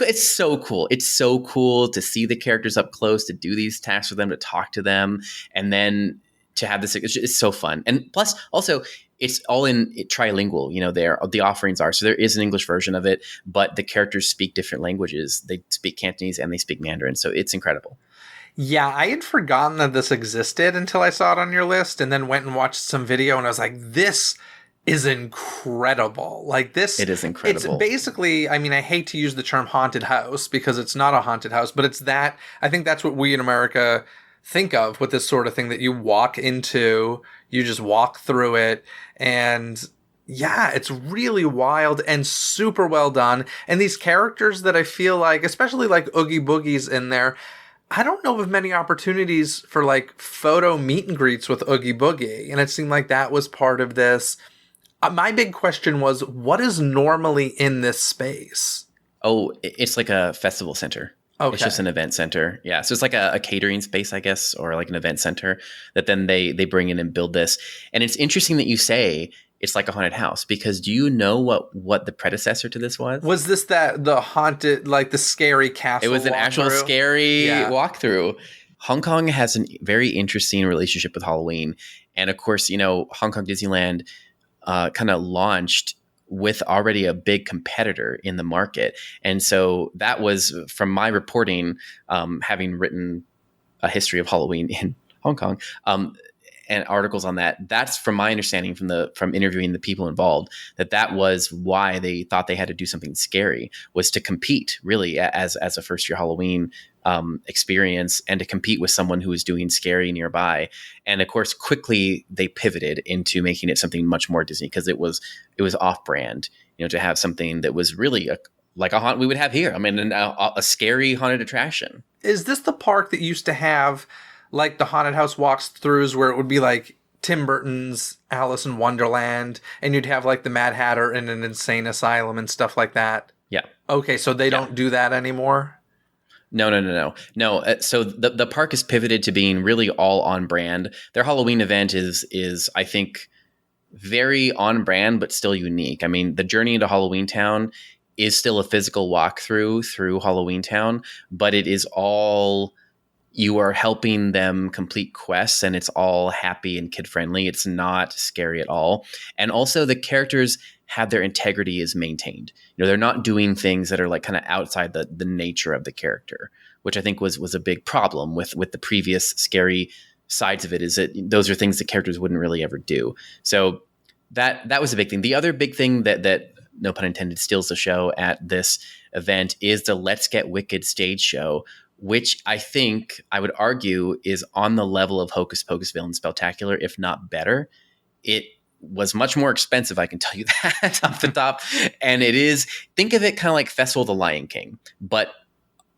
cool. It's so cool to see the characters up close, to do these tasks with them, to talk to them, and then to have this. It's so fun. And plus, also, it's all in trilingual, the offerings are. So there is an English version of it, but the characters speak different languages. They speak Cantonese and they speak Mandarin. So it's incredible. Yeah, I had forgotten that this existed until I saw it on your list, and then went and watched some video, and I was like, this is incredible. Like this. It is incredible. It's basically, I mean, I hate to use the term haunted house because it's not a haunted house, but it's that. I think that's what we in America think of with this sort of thing, that you walk into, you just walk through it, and yeah, it's really wild and super well done. And these characters that I feel like, especially like Oogie Boogie's in there, I don't know of many opportunities for like photo meet and greets with Oogie Boogie, and it seemed like that was part of this. My big question was, what is normally in this space? Oh, it's like a festival center. Okay. It's just an event center. Yeah. So it's like a catering space, I guess, or like an event center that then they bring in and build this. And it's interesting that you say it's like a haunted house, because do you know what the predecessor to this was? Was this the haunted, like the scary castle? It was an actual scary walkthrough. Hong Kong has a very interesting relationship with Halloween. And of course, Hong Kong Disneyland kind of launched with already a big competitor in the market. And so that was, from my reporting, having written a history of Halloween in Hong Kong, and articles on that, that's from my understanding from interviewing the people involved, that was why they thought they had to do something scary, was to compete really as a first year Halloween experience, and to compete with someone who was doing scary nearby. And of course, quickly they pivoted into making it something much more Disney, because it was off brand, to have something that was really like a haunt we would have here. I mean, a scary haunted attraction. Is this the park that used to have like the haunted house walks-throughs where it would be like Tim Burton's Alice in Wonderland, and you'd have like the Mad Hatter in an insane asylum and stuff like that? Yeah. Okay, so they don't do that anymore? No. So the park is pivoted to being really all on brand. Their Halloween event is I think very on brand, but still unique. I mean, the Journey into Halloween Town is still a physical walkthrough through Halloween Town, but it is all, you are helping them complete quests, and it's all happy and kid friendly. It's not scary at all. And also the characters have their integrity is maintained. They're not doing things that are like kind of outside the nature of the character, which I think was a big problem with the previous scary sides of it, is that those are things that characters wouldn't really ever do. So that was a big thing. The other big thing that no pun intended steals the show at this event is the Let's Get Wicked stage show, which I think I would argue is on the level of Hocus Pocus Villain Spelltacular, if not better. It was much more expensive, I can tell you that off the top. And it is, think of it kind of like Festival of the Lion King, but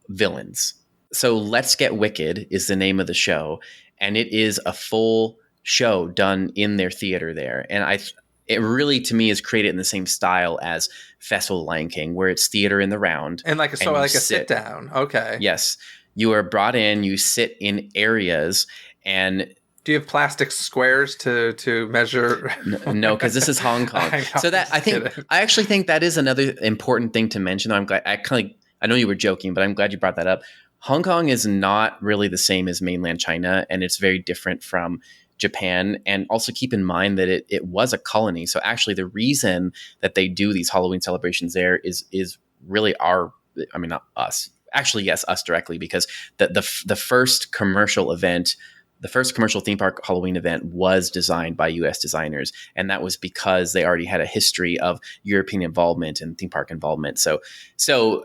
villains. So Let's Get Wicked is the name of the show, and it is a full show done in their theater there. And it really, to me, is created in the same style as Festival of the Lion King, where it's theater in the round. And like a sit down. Okay. Yes. You are brought in, you sit in areas, and Do you have plastic squares to measure? No, because this is Hong Kong. So that I actually think that is another important thing to mention. I'm glad I know you were joking, but I'm glad you brought that up. Hong Kong is not really the same as mainland China, and it's very different from Japan. And also keep in mind that it was a colony. So actually the reason that they do these Halloween celebrations there is really not us. Actually, yes, us directly, because the first commercial event, the first commercial theme park Halloween event was designed by U.S. designers. And that was because they already had a history of European involvement and theme park involvement. So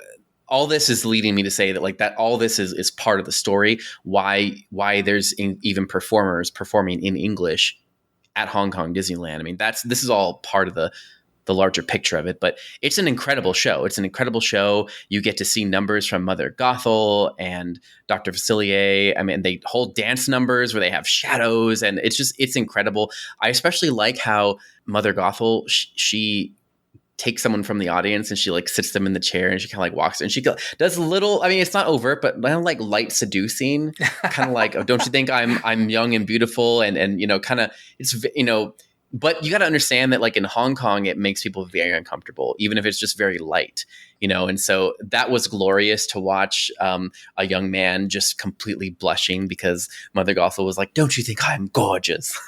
all this is leading me to say that that all this is part of the story, why there's even performers performing in English at Hong Kong Disneyland. I mean, this is all part of the larger picture of it, but it's an incredible show. It's an incredible show. You get to see numbers from Mother Gothel and Dr. Facilier. I mean, they hold dance numbers where they have shadows, and it's incredible. I especially like how Mother Gothel, she takes someone from the audience and she sits them in the chair and she kind of walks and she does a little, I mean, it's not overt, but kind of light seducing, kind of oh, don't you think I'm young and beautiful? And kind of, it's, but you got to understand that in Hong Kong, it makes people very uncomfortable, even if it's just very light, and so that was glorious to watch a young man just completely blushing because Mother Gothel was like, don't you think I'm gorgeous?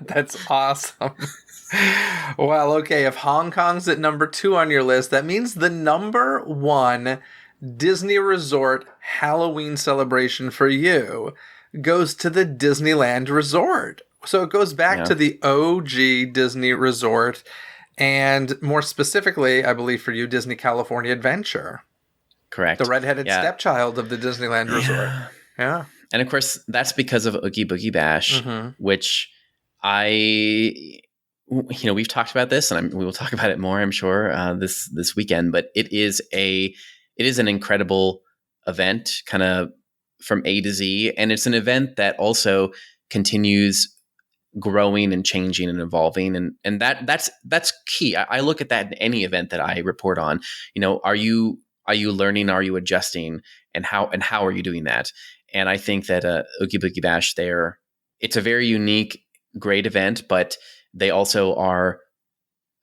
That's awesome. Well, okay, if Hong Kong's at number 2 on your list, that means the number 1 Disney Resort Halloween celebration for you goes to the Disneyland Resort. So it goes back to the OG Disney Resort, and more specifically, I believe for you, Disney California Adventure. Correct. The redheaded stepchild of the Disneyland Resort. Yeah. And of course, that's because of Oogie Boogie Bash, which we've talked about this, and we will talk about it more, I'm sure, this weekend. But it is an incredible event, kind of from A to Z, and it's an event that also continues growing and changing and evolving, and that's key. I look at that in any event that I report on. Are you learning? Are you adjusting? And how are you doing that? And I think that Oogie Boogie Bash it's a very unique, great event, but they also are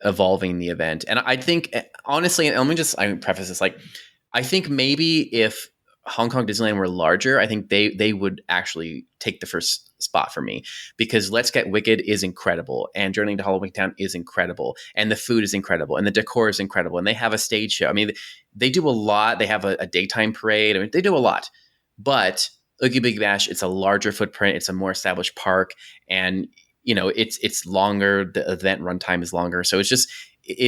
evolving the event. And I think, honestly, and let me preface this, I think maybe if Hong Kong Disneyland were larger, I think they would actually take the first spot for me, because Let's Get Wicked is incredible, and Journey to Halloween Town is incredible, and the food is incredible, and the decor is incredible, and they have a stage show. I mean, they do a lot. They have a daytime parade. I mean, they do a lot. But Oogie Boogie Bash, it's a larger footprint. It's a more established park, and it's longer. The event runtime is longer, so it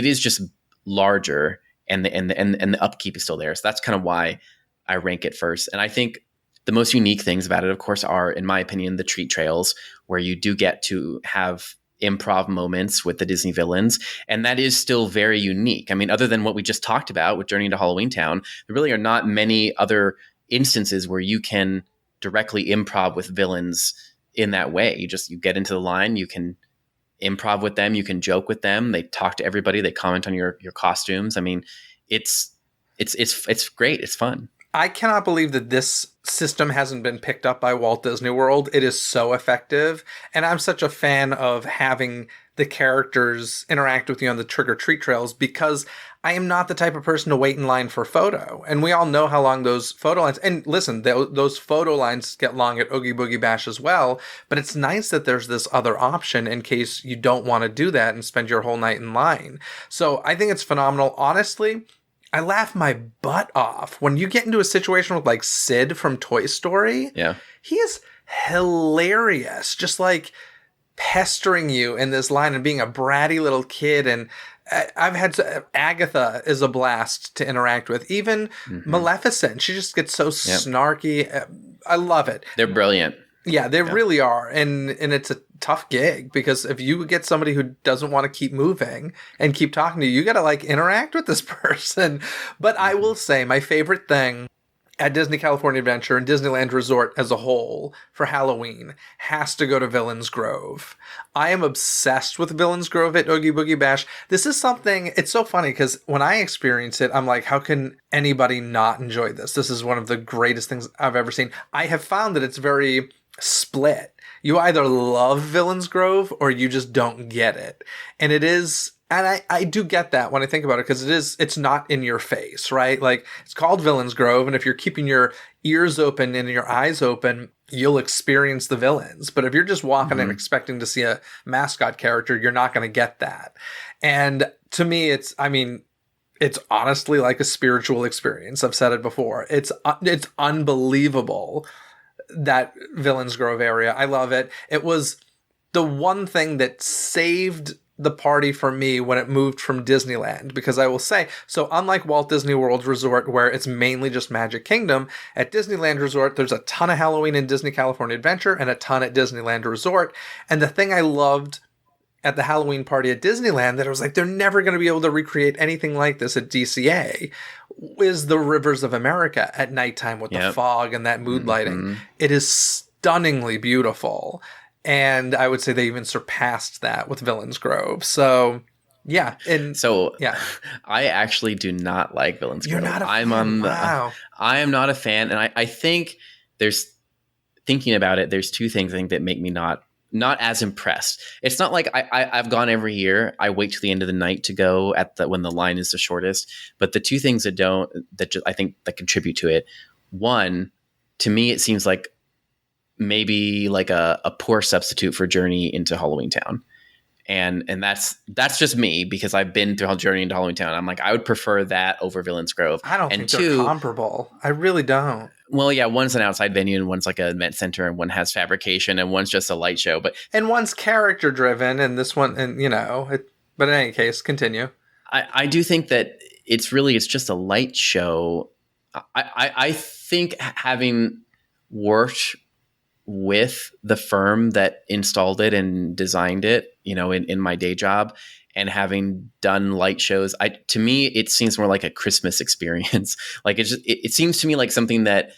is just larger, and the upkeep is still there. So that's kind of why I rank it first. And I think the most unique things about it, of course, are, in my opinion, the treat trails, where you do get to have improv moments with the Disney villains. And that is still very unique. I mean, other than what we just talked about with Journey to Halloween Town, there really are not many other instances where you can directly improv with villains in that way. You get into the line, you can improv with them, you can joke with them. They talk to everybody. They comment on your costumes. I mean, it's great. It's fun. I cannot believe that this system hasn't been picked up by Walt Disney World. It is so effective. And I'm such a fan of having the characters interact with you on the trick-or-treat trails, because I am not the type of person to wait in line for a photo. And we all know how long those photo lines, and listen, those photo lines get long at Oogie Boogie Bash as well, but it's nice that there's this other option in case you don't want to do that and spend your whole night in line. So I think it's phenomenal. Honestly, I laugh my butt off when you get into a situation with Sid from Toy Story. Yeah. He is hilarious. Just pestering you in this line and being a bratty little kid. And I've had Agatha is a blast to interact with. Even Maleficent. She just gets so snarky. I love it. They're brilliant. Yeah, they really are. And it's a tough gig, because if you get somebody who doesn't want to keep moving and keep talking to you, you got to interact with this person. But I will say my favorite thing at Disney California Adventure and Disneyland Resort as a whole for Halloween has to go to Villains Grove. I am obsessed with Villains Grove at Oogie Boogie Bash. This is something, it's so funny because when I experience it, I'm like, how can anybody not enjoy this? This is one of the greatest things I've ever seen. I have found that it's very split. You either love Villains Grove or you just don't get it. And it is, and I do get that when I think about it, because it's not in your face, right? Like, it's called Villains Grove, and if you're keeping your ears open and your eyes open, you'll experience the villains. But if you're just walking and expecting to see a mascot character, you're not going to get that. And to me, it's honestly like a spiritual experience. I've said it before. It's unbelievable, that Villains Grove area. I love it. It was the one thing that saved the party for me when it moved from Disneyland, because I will say, so unlike Walt Disney World Resort, where it's mainly just Magic Kingdom, at Disneyland Resort, there's a ton of Halloween in Disney California Adventure and a ton at Disneyland Resort. And the thing I loved at the Halloween party at Disneyland, that I was like, they're never going to be able to recreate anything like this at DCA, is the Rivers of America at nighttime with the fog and that mood lighting. It is stunningly beautiful. And I would say they even surpassed that with Villains Grove. So, yeah. I actually do not like Villains Grove. You're not a fan? Wow. I am not a fan. And I think thinking about it, there's two things I think that make me not as impressed. It's not like I've gone every year. I wait till the end of the night to go when the line is the shortest. But the two things I think that contribute to it. One, to me, it seems like maybe like a poor substitute for Journey into Halloween Town. And that's just me, because I've been through Journey into Halloween Town. I'm like, I would prefer that over Villains Grove. I don't think they're comparable. I really don't. Well, yeah, one's an outside venue and one's like an event center, and one has fabrication and one's just a light show. And one's character driven, and this one, and but in any case, continue. I do think that it's just a light show. I think having worked with the firm that installed it and designed it, in my day job, and having done light shows, to me, it seems more like a Christmas experience. Like it seems to me like something that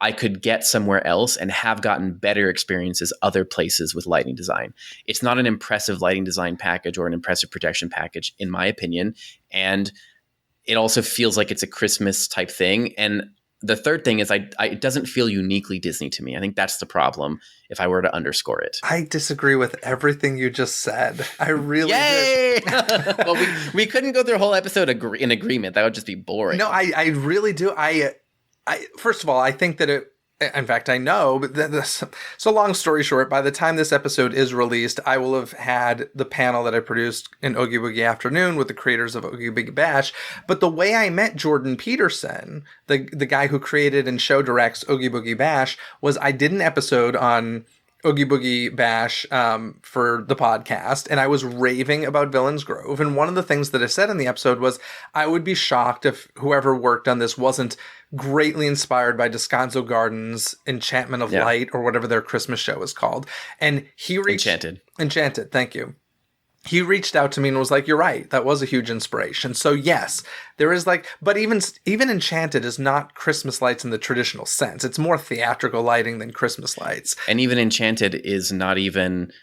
I could get somewhere else and have gotten better experiences other places with lighting design. It's not an impressive lighting design package or an impressive projection package, in my opinion. And it also feels like it's a Christmas type thing. And the third thing is it doesn't feel uniquely Disney to me. I think that's the problem if I were to underscore it. I disagree with everything you just said. I really Yay! Well, we couldn't go through a whole episode in agreement. That would just be boring. No, I really do. I first of all, I think that in fact, I know, but so long story short, by the time this episode is released, I will have had the panel that I produced in Oogie Boogie Afternoon with the creators of Oogie Boogie Bash. But the way I met Jordan Peterson, the guy who created and show directs Oogie Boogie Bash, was I did an episode on Oogie Boogie Bash for the podcast, and I was raving about Villains Grove. And one of the things that I said in the episode was I would be shocked if whoever worked on this wasn't greatly inspired by Descanso Gardens' Enchantment of Light, or whatever their Christmas show is called. And he reached... Enchanted, thank you. He reached out to me and was like, you're right, that was a huge inspiration. So yes, there is but even Enchanted is not Christmas lights in the traditional sense. It's more theatrical lighting than Christmas lights. And even Enchanted is not even...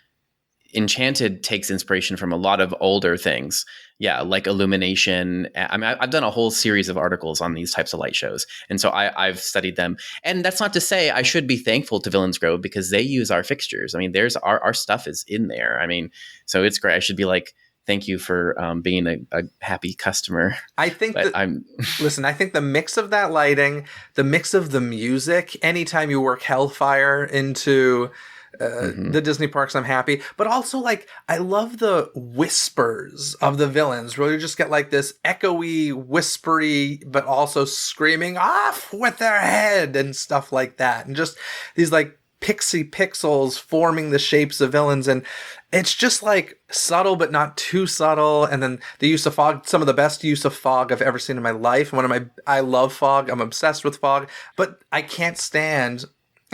Enchanted takes inspiration from a lot of older things. Yeah, like Illumination. I mean, I've done a whole series of articles on these types of light shows. And so I've studied them. And that's not to say I should be thankful to Villains Grove, because they use our fixtures. I mean, our stuff is in there. I mean, so it's great. I should be like, thank you for being a happy customer. I think listen, I think the mix of that lighting, the mix of the music, anytime you work Hellfire into... the Disney parks, I'm happy. But also, I love the whispers of the villains, where you just get this echoey, whispery, but also screaming off with their head and stuff like that. And just these pixie pixels forming the shapes of villains. And it's just subtle, but not too subtle. And then the use of fog, some of the best use of fog I've ever seen in my life. I love fog. I'm obsessed with fog, but I can't stand...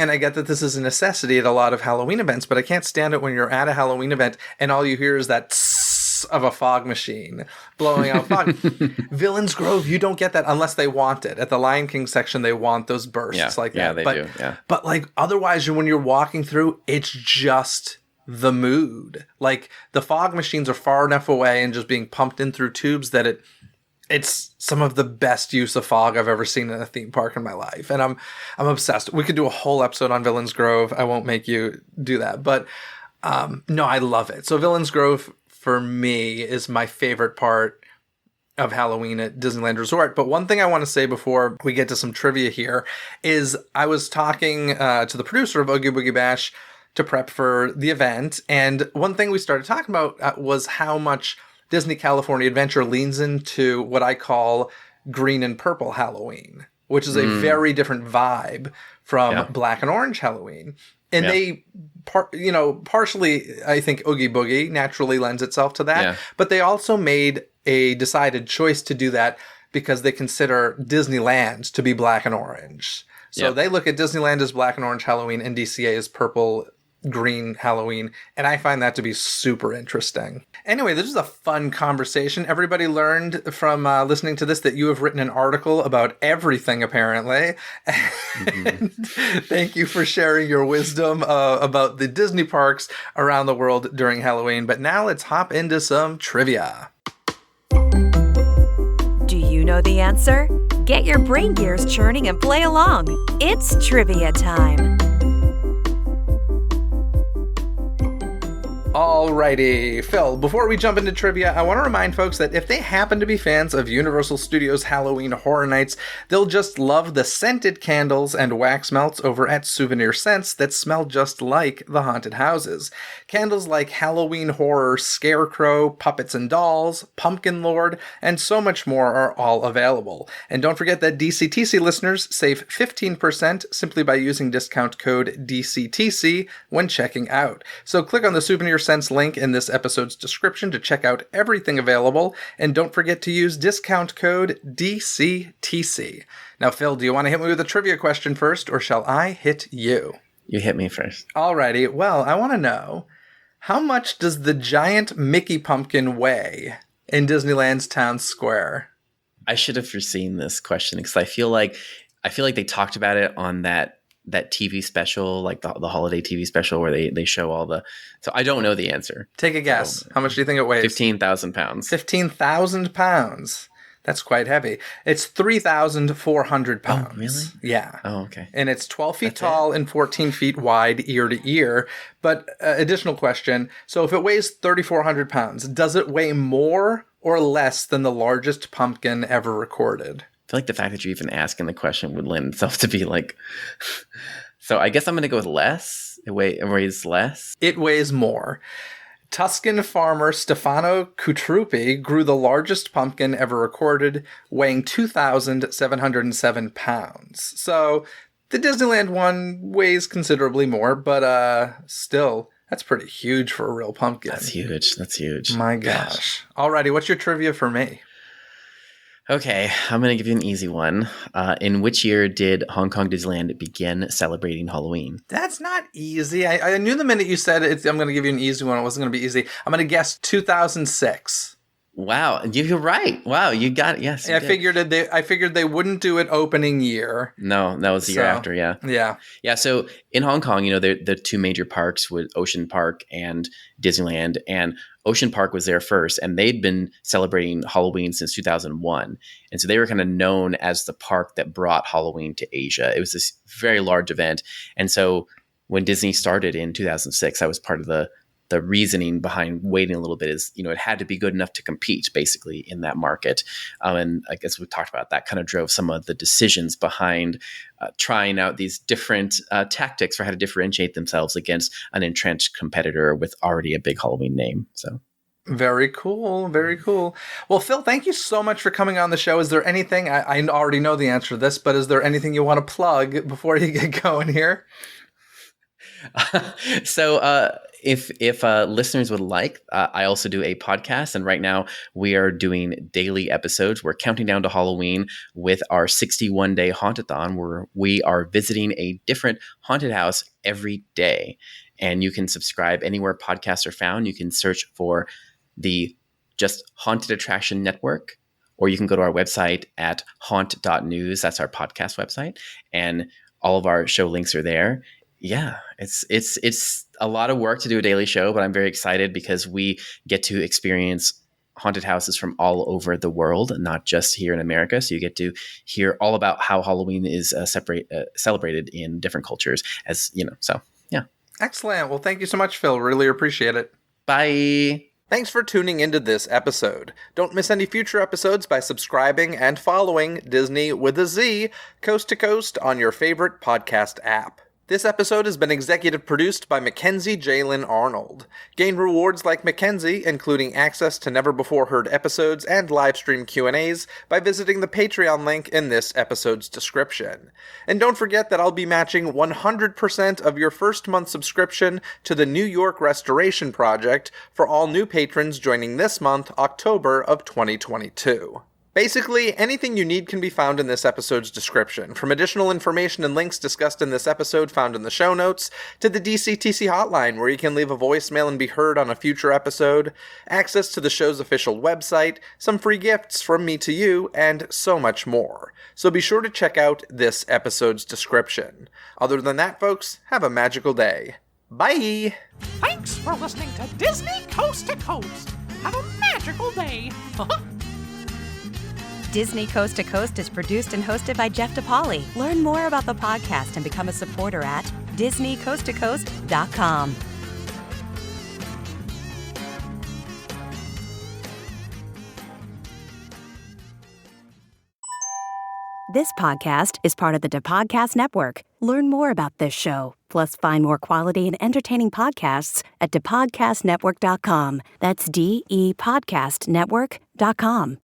And I get that this is a necessity at a lot of Halloween events, but I can't stand it when you're at a Halloween event and all you hear is that tss of a fog machine blowing out fog. Villains Grove, you don't get that unless they want it. At the Lion King section, they want those bursts like that. Yeah, they do. Yeah. But otherwise, when you're walking through, it's just the mood. The fog machines are far enough away and just being pumped in through tubes that It's some of the best use of fog I've ever seen in a theme park in my life. And I'm obsessed. We could do a whole episode on Villains Grove. I won't make you do that. But no, I love it. So Villains Grove for me is my favorite part of Halloween at Disneyland Resort. But one thing I want to say before we get to some trivia here is I was talking to the producer of Oogie Boogie Bash to prep for the event. And one thing we started talking about was how much Disney California Adventure leans into what I call green and purple Halloween, which is a very different vibe from black and orange Halloween. And they, partially, I think Oogie Boogie naturally lends itself to that. Yeah. But they also made a decided choice to do that because they consider Disneyland to be black and orange. So they look at Disneyland as black and orange Halloween and DCA as purple green Halloween, and I find that to be super interesting. Anyway, this is a fun conversation. Everybody learned from listening to this that you have written an article about everything, apparently. And thank you for sharing your wisdom about the Disney parks around the world during Halloween. But now let's hop into some trivia. Do you know the answer? Get your brain gears churning and play along. It's trivia time. Alrighty, Phil, before we jump into trivia, I want to remind folks that if they happen to be fans of Universal Studios Halloween Horror Nights, they'll just love the scented candles and wax melts over at Souvenir Scents that smell just like the haunted houses. Candles like Halloween Horror, Scarecrow, Puppets and Dolls, Pumpkin Lord, and so much more are all available. And don't forget that DCTC listeners save 15% simply by using discount code DCTC when checking out. So click on the Souvenir Scents link in this episode's description to check out everything available, and don't forget to use discount code DCTC. Now, Phil, do you want to hit me with a trivia question first, or shall I hit you? You hit me first. Alrighty, well, I want to know, how much does the giant Mickey pumpkin weigh in Disneyland's Town Square? I should have foreseen this question because I feel like they talked about it on that TV special, like the holiday TV special where they show all the... So I don't know the answer. Take a guess. How much do you think it weighs? 15,000 pounds. 15,000 pounds. That's quite heavy. It's 3,400 pounds. Oh, really? Yeah. Oh, okay. And it's 12 feet tall and 14 feet wide ear to ear. But additional question. So if it weighs 3,400 pounds, does it weigh more or less than the largest pumpkin ever recorded? I feel like the fact that you're even asking the question would lend itself to be like... So I guess I'm going to go with less. It weighs less. It weighs more. Tuscan farmer Stefano Cutruppi grew the largest pumpkin ever recorded, weighing 2,707 pounds. So the Disneyland one weighs considerably more, but still, that's pretty huge for a real pumpkin. That's huge. My gosh. Alrighty, what's your trivia for me? Okay, I'm going to give you an easy one. In which year did Hong Kong Disneyland begin celebrating Halloween? That's not easy. I knew the minute you said it, I'm going to give you an easy one. It wasn't going to be easy. I'm going to guess 2006. Wow, you're right. Wow, you got it. Yes, I figured they wouldn't do it opening year. No, that was the year after. Yeah. So in Hong Kong, the two major parks with Ocean Park and Disneyland, and Ocean Park was there first, and they'd been celebrating Halloween since 2001, and so they were kind of known as the park that brought Halloween to Asia. It was this very large event, and so when Disney started in 2006, that was part of the reasoning behind waiting a little bit is, it had to be good enough to compete basically in that market. And I guess we talked about that kind of drove some of the decisions behind trying out these different tactics for how to differentiate themselves against an entrenched competitor with already a big Halloween name. So. Very cool. Very cool. Well, Phil, thank you so much for coming on the show. Is there anything, I already know the answer to this, but is there anything you want to plug before you get going here? If listeners would like, I also do a podcast, and right now we are doing daily episodes. We're counting down to Halloween with our 61-day Hauntathon, where we are visiting a different haunted house every day. And you can subscribe anywhere podcasts are found. You can search for the just Haunted Attraction Network, or you can go to our website at haunt.news. That's our podcast website, and all of our show links are there. Yeah, it's a lot of work to do a daily show, but I'm very excited because we get to experience haunted houses from all over the world, not just here in America. So you get to hear all about how Halloween is celebrated in different cultures, as you know. So yeah. Excellent. Well, thank you so much, Phil. Really appreciate it. Bye. Thanks for tuning into this episode. Don't miss any future episodes by subscribing and following Disney with a Z, coast to coast on your favorite podcast app. This episode has been executive produced by Mackenzie Jalen Arnold. Gain rewards like Mackenzie, including access to never-before-heard episodes and live-stream Q&As, by visiting the Patreon link in this episode's description. And don't forget that I'll be matching 100% of your first-month subscription to the New York Restoration Project for all new patrons joining this month, October of 2022. Basically, anything you need can be found in this episode's description, from additional information and links discussed in this episode found in the show notes, to the DCTC hotline where you can leave a voicemail and be heard on a future episode, access to the show's official website, some free gifts from me to you, and so much more. So be sure to check out this episode's description. Other than that, folks, have a magical day. Bye! Thanks for listening to Disney Coast to Coast. Have a magical day. Disney Coast to Coast is produced and hosted by Jeff DePauli. Learn more about the podcast and become a supporter at DisneyCoastToCoast.com. This podcast is part of the DePodcast Network. Learn more about this show, plus find more quality and entertaining podcasts at DePodcastNetwork.com. That's DEPodcastNetwork.com.